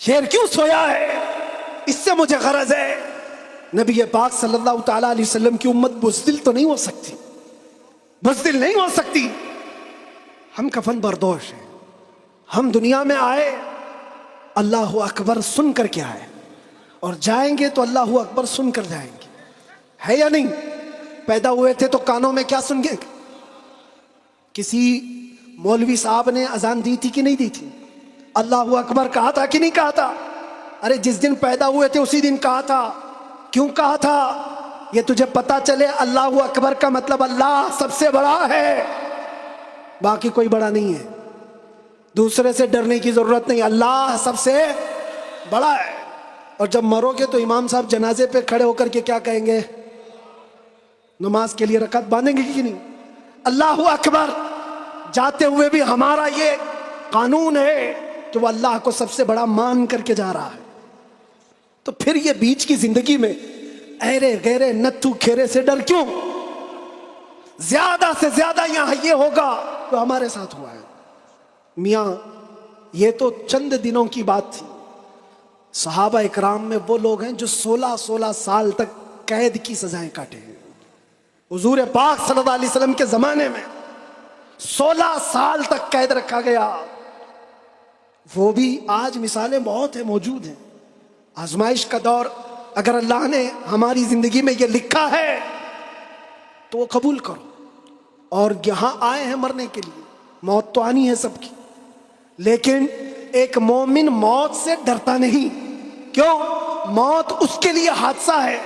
شیر کیوں سویا ہے اس سے مجھے غرض ہے. نبی پاک صلی اللہ تعالیٰ علیہ وسلم کی امت بزدل تو نہیں ہو سکتی, بزدل نہیں ہو سکتی. ہم کفن بردوش ہیں. ہم دنیا میں آئے اللہ اکبر سن کر کے آئے, اور جائیں گے تو اللہ اکبر سن کر جائیں گے, ہے یا نہیں؟ پیدا ہوئے تھے تو کانوں میں کیا سن گے؟ کسی مولوی صاحب نے اذان دی تھی کہ نہیں دی تھی؟ اللہ اکبر کہا تھا کہ نہیں کہا تھا؟ ارے جس دن پیدا ہوئے تھے اسی دن کہا تھا. کیوں کہا تھا؟ یہ تجھے پتا چلے اللہ اکبر کا مطلب اللہ سب سے بڑا ہے, باقی کوئی بڑا نہیں ہے. دوسرے سے ڈرنے کی ضرورت نہیں, اللہ سب سے بڑا ہے. اور جب مرو گے تو امام صاحب جنازے پہ کھڑے ہو کر کے کیا کہیں گے؟ نماز کے لیے رکعت باندھیں گے کہ نہیں؟ اللہ اکبر. جاتے ہوئے بھی ہمارا یہ قانون ہے کہ وہ اللہ کو سب سے بڑا مان کر کے جا رہا ہے. تو پھر یہ بیچ کی زندگی میں ایرے غیرے نتھو کھیرے سے ڈر کیوں؟ زیادہ سے زیادہ یہاں یہ ہوگا جو ہمارے ساتھ ہوا ہے. میاں یہ تو چند دنوں کی بات تھی. صحابہ اکرام میں وہ لوگ ہیں جو 16 سال تک قید کی سزائیں کاٹے ہیں. حضور پاک صلی اللہ علیہ وسلم کے زمانے میں 16 سال تک قید رکھا گیا. وہ بھی آج مثالیں بہت ہیں, موجود ہیں. آزمائش کا دور, اگر اللہ نے ہماری زندگی میں یہ لکھا ہے تو وہ قبول کرو. اور یہاں آئے ہیں مرنے کے لیے, موت تو آنی ہے سب کی, لیکن ایک مومن موت سے ڈرتا نہیں. کیوں؟ موت اس کے لیے حادثہ ہے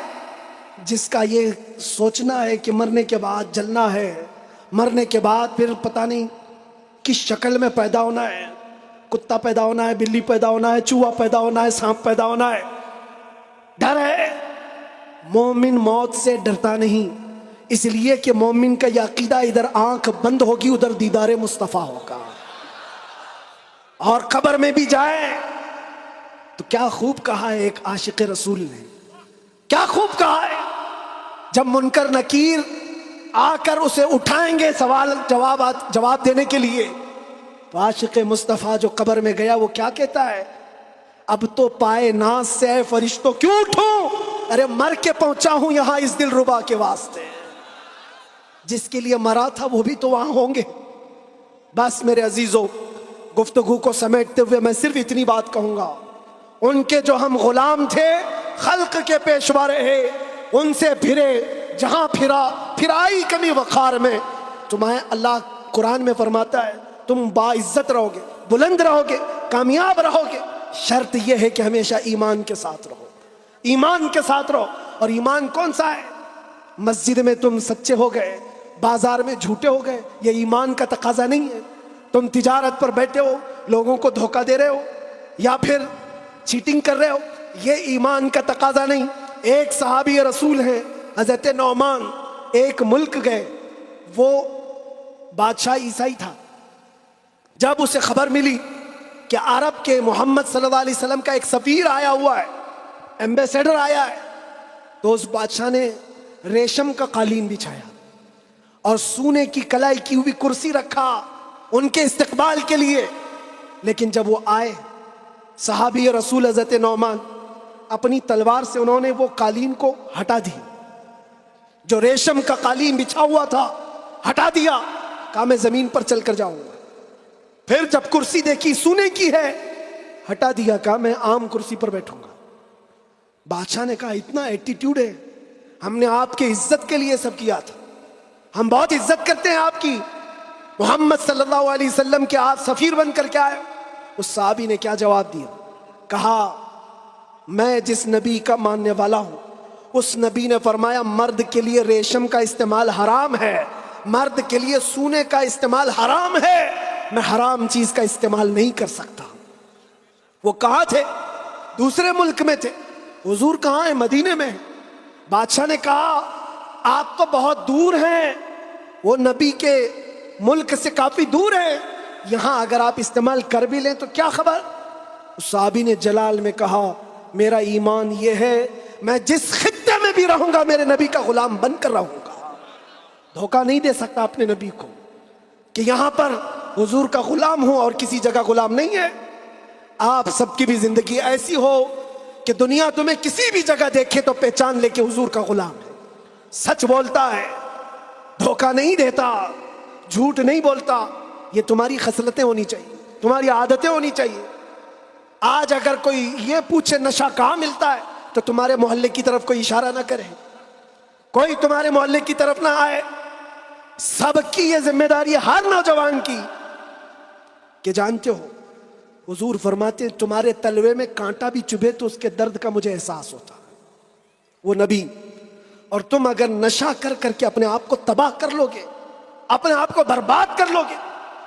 جس کا یہ سوچنا ہے کہ مرنے کے بعد جلنا ہے, مرنے کے بعد پھر پتہ نہیں کس شکل میں پیدا ہونا ہے, کتا پیدا ہونا ہے, بلی پیدا ہونا ہے, چوہا پیدا ہونا ہے, سانپ پیدا ہونا ہے. ڈر ہے. مومن موت سے ڈرتا نہیں, اس لیے کہ مومن کا یہ عقیدہ ادھر آنکھ بند ہوگی ادھر دیدار مصطفیٰ ہوگا. اور قبر میں بھی جائے تو کیا خوب کہا ہے ایک عاشق رسول نے, کیا خوب کہا ہے. جب منکر نکیر آ کر اسے اٹھائیں گے سوال جواب دینے کے لیے, تو عاشق مصطفیٰ جو قبر میں گیا وہ کیا کہتا ہے؟ اب تو پائے ناز سے اے فرشتوں کیوں اٹھوں, ارے مر کے پہنچا ہوں یہاں اس دل ربا کے واسطے. جس کے لیے مرا تھا وہ بھی تو وہاں ہوں گے. بس میرے عزیزوں, گفتگو کو سمیٹتے ہوئے میں صرف اتنی بات کہوں گا, ان کے جو ہم غلام تھے, خلق کے پیشوا رہے, ان سے پھرے, جہاں پھرائی کمی وقار میں. تمہیں اللہ قرآن میں فرماتا ہے تم باعزت رہو گے, بلند رہو گے, کامیاب رہو گے, شرط یہ ہے کہ ہمیشہ ایمان کے ساتھ رہو, ایمان کے ساتھ رہو. اور ایمان کون سا ہے؟ مسجد میں تم سچے ہو گئے, بازار میں جھوٹے ہو گئے, یہ ایمان کا تقاضا نہیں ہے. تم تجارت پر بیٹھے ہو, لوگوں کو دھوکہ دے رہے ہو یا پھر چیٹنگ کر رہے ہو, یہ ایمان کا تقاضا نہیں. ایک صحابی رسول ہیں حضرت نعمان, ایک ملک گئے, وہ بادشاہ عیسائی تھا. جب اسے خبر ملی کہ عرب کے محمد صلی اللہ علیہ وسلم کا ایک سفیر آیا ہوا ہے, ایمبیسیڈر آیا ہے, تو اس بادشاہ نے ریشم کا قالین بچھایا اور سونے کی کلائی کی ہوئی کرسی رکھا ان کے استقبال کے لیے. لیکن جب وہ آئے, صحابی رسول حضرت نعمان, اپنی تلوار سے انہوں نے وہ قالین کو ہٹا دی, جو ریشم کا قالین بچھا ہوا تھا ہٹا دیا. کہا میں زمین پر چل کر جاؤں گا. پھر جب کرسی دیکھی سونے کی ہے, ہٹا دیا. کہا میں عام کرسی پر بیٹھوں گا. بادشاہ نے کہا اتنا ایٹیٹیوڈ ہے, ہم نے آپ کے عزت کے لیے سب کیا تھا, ہم بہت عزت کرتے ہیں آپ کی, محمد صلی اللہ علیہ وسلم کے آپ سفیر بن کر کے آئے. اس صحابی نے کیا جواب دیا؟ کہا میں جس نبی کا ماننے والا ہوں اس نبی نے فرمایا مرد کے لیے ریشم کا استعمال حرام ہے, مرد کے لیے سونے کا استعمال حرام ہے, میں حرام چیز کا استعمال نہیں کر سکتا. وہ کہاں تھے؟ دوسرے ملک میں تھے. حضور کہاں ہیں؟ مدینے میں. بادشاہ نے کہا آپ تو بہت دور ہیں, وہ نبی کے ملک سے کافی دور ہیں, یہاں اگر آپ استعمال کر بھی لیں تو کیا خبر. اس صحابی نے جلال میں کہا میرا ایمان یہ ہے میں جس خطے میں بھی رہوں گا میرے نبی کا غلام بن کر رہوں گا. دھوکہ نہیں دے سکتا اپنے نبی کو کہ یہاں پر حضور کا غلام ہوں اور کسی جگہ غلام نہیں ہے. آپ سب کی بھی زندگی ایسی ہو کہ دنیا تمہیں کسی بھی جگہ دیکھے تو پہچان لے کہ حضور کا غلام ہے. سچ بولتا ہے, دھوکہ نہیں دیتا, جھوٹ نہیں بولتا. یہ تمہاری خصلتیں ہونی چاہیے, تمہاری عادتیں ہونی چاہیے. آج اگر کوئی یہ پوچھے نشہ کہاں ملتا ہے تو تمہارے محلے کی طرف کوئی اشارہ نہ کرے, کوئی تمہارے محلے کی طرف نہ آئے. سب کی یہ ذمہ داری ہے, ہر نوجوان کی, کہ جانتے ہو حضور فرماتے تمہارے تلوے میں کانٹا بھی چبھے تو اس کے درد کا مجھے احساس ہوتا. وہ نبی. اور تم اگر نشہ کر کر کے اپنے آپ کو تباہ کر لو گے, اپنے آپ کو برباد کر لو گے,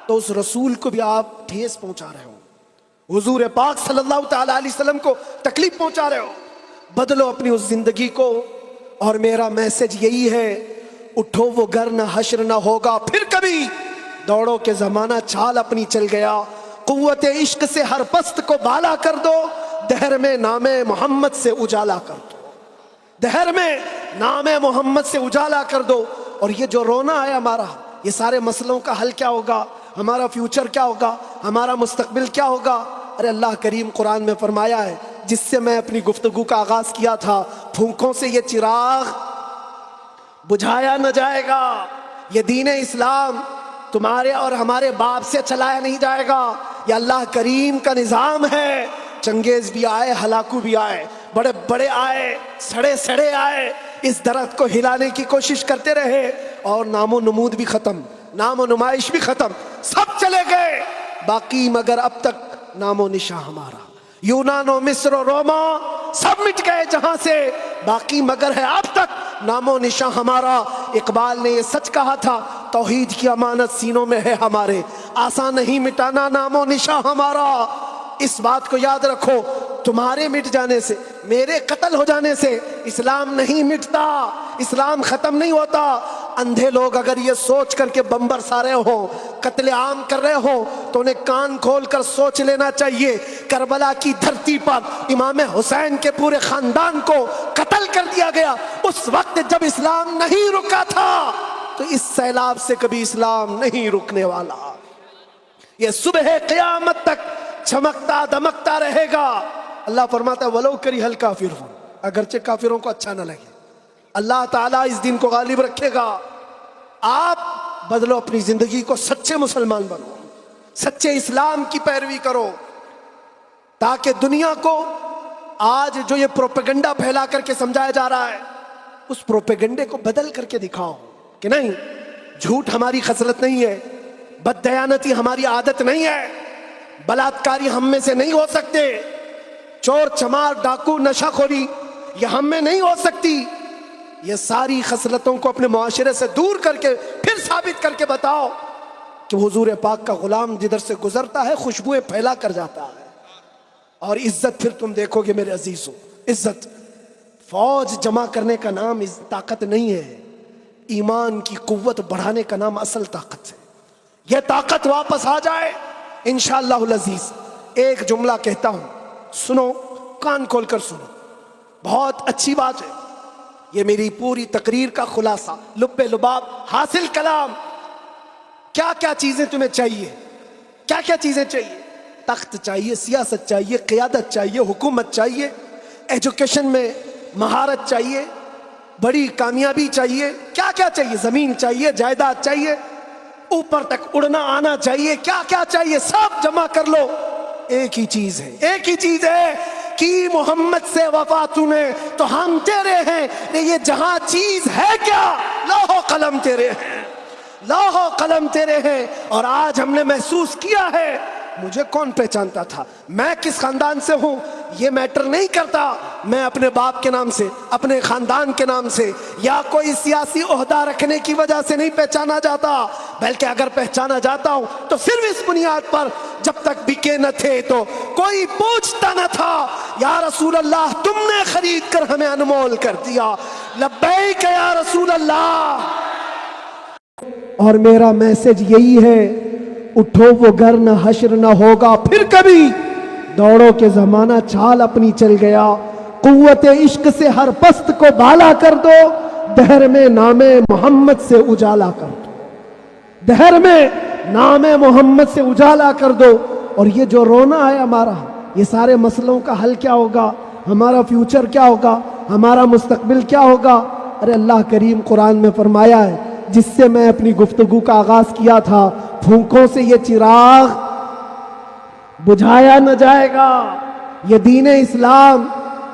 تو اس رسول کو بھی آپ ٹھیس پہنچا رہے ہو, حضور پاک صلی اللہ تعالی علیہ وسلم کو تکلیف پہنچا رہے ہو. بدلو اپنی اس زندگی کو. اور میرا میسج یہی ہے, اٹھو وہ گھر نہ حشر نہ ہوگا پھر کبھی, دوڑو کے زمانہ چھال اپنی چل گیا. قوت عشق سے ہر پست کو بالا کر دو, دہر میں نام محمد سے اجالا کر دو, دہر میں نام محمد سے اجالا کر دو. اور یہ جو رونا ہے ہمارا, یہ سارے مسئلوں کا حل کیا ہوگا, ہمارا فیوچر کیا ہوگا, ہمارا مستقبل کیا ہوگا. ارے اللہ کریم قرآن میں فرمایا ہے, جس سے میں اپنی گفتگو کا آغاز کیا تھا, پھونکوں سے یہ چراغ بجھایا نہ جائے گا. یہ دین اسلام تمہارے اور ہمارے باپ سے چلایا نہیں جائے گا. یہ اللہ کریم کا نظام ہے. چنگیز بھی آئے, ہلاکو بھی آئے, بڑے بڑے آئے, سڑے سڑے آئے, اس درخت کو ہلانے کی کوشش کرتے رہے, اور نام و نمود بھی ختم, نام و نمائش بھی ختم, سب چلے گئے. باقی مگر اب تک نام و نشاں ہمارا, یونان و مصر و روما سب مٹ گئے جہاں سے, باقی مگر ہے اب تک نام و نشاں ہمارا. اقبال نے یہ سچ کہا تھا, توحید کی امانت سینوں میں ہے ہمارے, آسان نہیں مٹانا نام و نشاں ہمارا. اس بات کو یاد رکھو, تمہارے مٹ جانے سے, میرے قتل ہو جانے سے اسلام نہیں مٹتا, اسلام ختم نہیں ہوتا. اندھے لوگ اگر یہ سوچ کر کے بم برسا رہے ہوں, قتل عام کر رہے ہوں, تو انہیں کان کھول کر سوچ لینا چاہیے. کربلا کی دھرتی پر امام حسین کے پورے خاندان کو قتل کر دیا گیا, اس وقت جب اسلام نہیں رکا تھا, تو اس سیلاب سے کبھی اسلام نہیں رکنے والا. یہ صبح قیامت تک چمکتا دمکتا رہے گا. اللہ فرماتا ہے ولو کری ہل کافرون, اگرچہ کافروں کو اچھا نہ لگے, اللہ تعالیٰ اس دن کو غالب رکھے گا. آپ بدلو اپنی زندگی کو, سچے مسلمان بنو, سچے اسلام کی پیروی کرو, تاکہ دنیا کو آج جو یہ پروپیگنڈا پھیلا کر کے سمجھایا جا رہا ہے, اس پروپیگنڈے کو بدل کر کے دکھاؤ کہ نہیں, جھوٹ ہماری خصلت نہیں ہے, بددیانتی ہماری عادت نہیں ہے, بلاತ್ಕಾری ہم میں سے نہیں ہو سکتے, چور چمار ڈاکو نشہ خوری یہ ہم میں نہیں ہو سکتی. یہ ساری خصلتوں کو اپنے معاشرے سے دور کر کے پھر ثابت کر کے بتاؤ کہ حضور پاک کا غلام جدھر سے گزرتا ہے خوشبوئیں پھیلا کر جاتا ہے. اور عزت پھر تم دیکھو گے میرے عزیزوں, عزت فوج جمع کرنے کا نام طاقت نہیں ہے, ایمان کی قوت بڑھانے کا نام اصل طاقت ہے. یہ طاقت واپس آ جائے انشاءاللہ العزیز. ایک جملہ کہتا ہوں, سنو, کان کھول کر سنو, بہت اچھی بات ہے. یہ میری پوری تقریر کا خلاصہ, لب لباب حاصل کلام. کیا کیا چیزیں تمہیں چاہیے, کیا کیا چیزیں چاہیے؟ تخت چاہیے, سیاست چاہیے, قیادت چاہیے, حکومت چاہیے, ایجوکیشن میں مہارت چاہیے, بڑی کامیابی چاہیے, کیا کیا چاہیے؟ زمین چاہیے, جائیداد چاہیے, اوپر تک اڑنا آنا چاہیے, کیا کیا چاہیے؟ سب جمع کر لو. ایک ہی چیز ہے, ایک ہی چیز ہے کہ محمد سے وفا تو نے تو ہم تیرے ہیں. یہ جہاں چیز ہے کیا؟ لوح و قلم تیرے ہیں, لوح و قلم تیرے ہیں. اور آج ہم نے محسوس کیا ہے, مجھے کون پہچانتا تھا, میں کس خاندان سے ہوں, یہ میٹر نہیں کرتا. میں اپنے باپ کے نام سے, اپنے خاندان کے نام سے, یا کوئی سیاسی عہدہ رکھنے کی وجہ سے نہیں پہچانا جاتا, بلکہ اگر پہچانا جاتا ہوں تو صرف اس بنیاد پر جب تک بکے نہ تھے تو کوئی پوچھتا نہ تھا, یا رسول اللہ تم نے خرید کر ہمیں انمول کر دیا, لبیک یا رسول اللہ. اور میرا میسج یہی ہے, اٹھو وہ گھر نہ حشر نہ ہوگا پھر کبھی، دوڑو کے زمانہ چال اپنی چل گیا، قوت عشق سے ہر پست کو بالا کر دو، دہر میں نام محمد سے اجالا کر دو، دہر میں نام محمد سے اجالا کر دو۔ اور یہ جو رونا ہے ہمارا، یہ سارے مسئلوں کا حل کیا ہوگا، ہمارا فیوچر کیا ہوگا، ہمارا مستقبل کیا ہوگا؟ ارے اللہ کریم قرآن میں فرمایا ہے، جس سے میں اپنی گفتگو کا آغاز کیا تھا، پھونکوں سے یہ چراغ بجھایا نہ جائے گا، یہ دین اسلام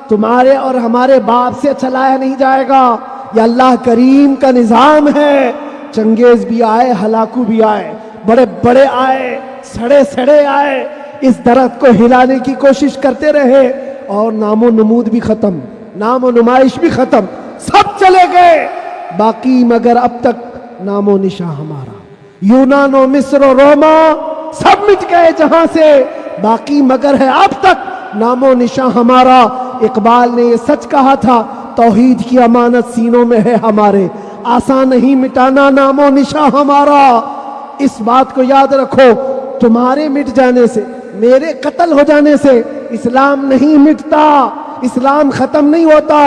تمہارے اور ہمارے باپ سے چلایا نہیں جائے گا، یہ اللہ کریم کا نظام ہے۔ چنگیز بھی آئے، ہلاکو بھی آئے، بڑے بڑے آئے، سڑے سڑے آئے، اس درخت کو ہلانے کی کوشش کرتے رہے، اور نام و نمود بھی ختم، نام و نمائش بھی ختم، سب چلے گئے، باقی مگر اب تک نام و نشاں ہمارا۔ یونان و مصر و روما سب مٹ گئے جہاں سے، باقی مگر ہے اب تک نام و نشاں ہمارا۔ اقبال نے یہ سچ کہا تھا، توحید کی امانت سینوں میں ہے ہمارے، آسان نہیں مٹانا نام و نشاں ہمارا۔ اس بات کو یاد رکھو، تمہارے مٹ جانے سے، میرے قتل ہو جانے سے اسلام نہیں مٹتا، اسلام ختم نہیں ہوتا۔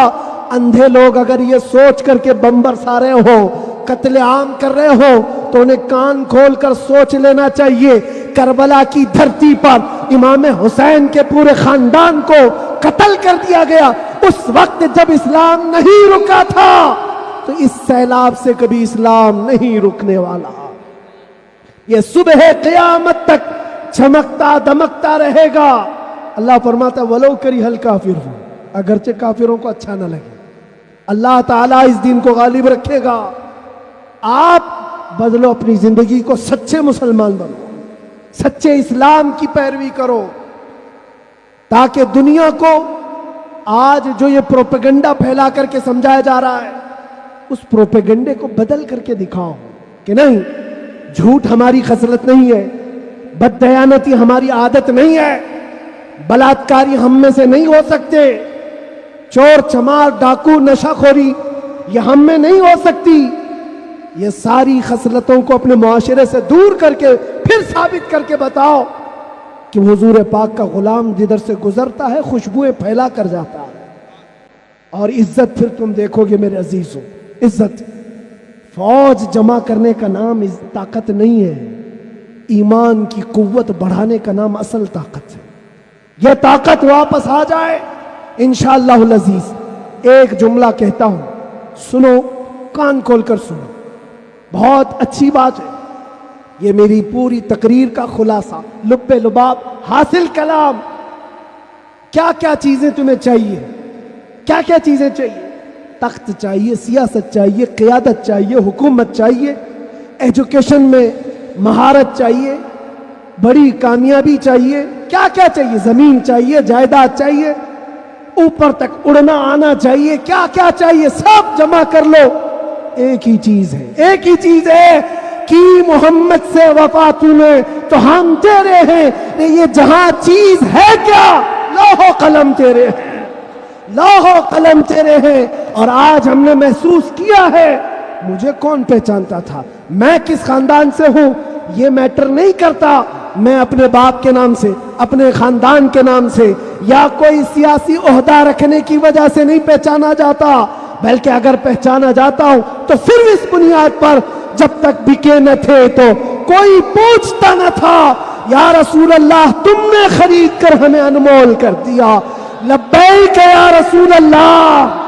اندھے لوگ اگر یہ سوچ کر کے بم برسا رہے ہو، قتل عام کر رہے ہو، تو انہیں کان کھول کر سوچ لینا چاہیے، کربلا کی دھرتی پر امام حسین کے پورے خاندان کو قتل کر دیا گیا، اس وقت جب اسلام نہیں رکا تھا، تو اس سیلاب سے کبھی اسلام نہیں رکنے والا۔ یہ صبح قیامت تک چمکتا دمکتا رہے گا۔ اللہ فرماتا ولو کریہ الکافرون، اگرچہ کافروں کو اچھا نہ لگے، اللہ تعالیٰ اس دین کو غالب رکھے گا۔ آپ بدلو اپنی زندگی کو، سچے مسلمان بنو، سچے اسلام کی پیروی کرو، تاکہ دنیا کو آج جو یہ پروپیگنڈا پھیلا کر کے سمجھایا جا رہا ہے، اس پروپیگنڈے کو بدل کر کے دکھاؤ کہ نہیں، جھوٹ ہماری خصلت نہیں ہے، بددیانتی ہماری عادت نہیں ہے، بلاتکاری ہم میں سے نہیں ہو سکتے، چور چمار ڈاکو نشہ خوری یہ ہم میں نہیں ہو سکتی۔ یہ ساری خصلتوں کو اپنے معاشرے سے دور کر کے پھر ثابت کر کے بتاؤ کہ حضور پاک کا غلام جدھر سے گزرتا ہے خوشبوئیں پھیلا کر جاتا ہے۔ اور عزت پھر تم دیکھو گے میرے عزیزوں، عزت فوج جمع کرنے کا نام طاقت نہیں ہے، ایمان کی قوت بڑھانے کا نام اصل طاقت ہے۔ یہ طاقت واپس آ جائے انشاءاللہ العزیز۔ ایک جملہ کہتا ہوں، سنو، کان کھول کر سنو، بہت اچھی بات ہے، یہ میری پوری تقریر کا خلاصہ، لب لباب حاصل کلام۔ کیا کیا چیزیں تمہیں چاہیے، کیا کیا چیزیں چاہیے؟ تخت چاہیے، سیاست چاہیے، قیادت چاہیے، حکومت چاہیے، ایجوکیشن میں مہارت چاہیے، بڑی کامیابی چاہیے، کیا کیا چاہیے؟ زمین چاہیے، جائیداد چاہیے، اوپر تک اڑنا آنا چاہیے، کیا کیا چاہیے؟ سب جمع کر لو، ایک ہی چیز ہے، ایک ہی چیز ہے کہ محمد سے وفا تمہیں تو ہم تیرے ہیں۔ یہ جہاں چیز ہے کیا؟ لوح و قلم تیرے ہیں، لوح و قلم تیرے ہیں۔ اور آج ہم نے محسوس کیا ہے، مجھے کون پہچانتا تھا، میں کس خاندان سے ہوں، یہ میٹر نہیں کرتا، میں اپنے باپ کے نام سے، اپنے خاندان کے نام سے، یا کوئی سیاسی عہدہ رکھنے کی وجہ سے نہیں پہچانا جاتا، بلکہ اگر پہچانا جاتا ہوں تو صرف اس بنیاد پر، جب تک بکے نہ تھے تو کوئی پوچھتا نہ تھا، یا رسول اللہ تم نے خرید کر ہمیں انمول کر دیا، لبیک یا رسول اللہ۔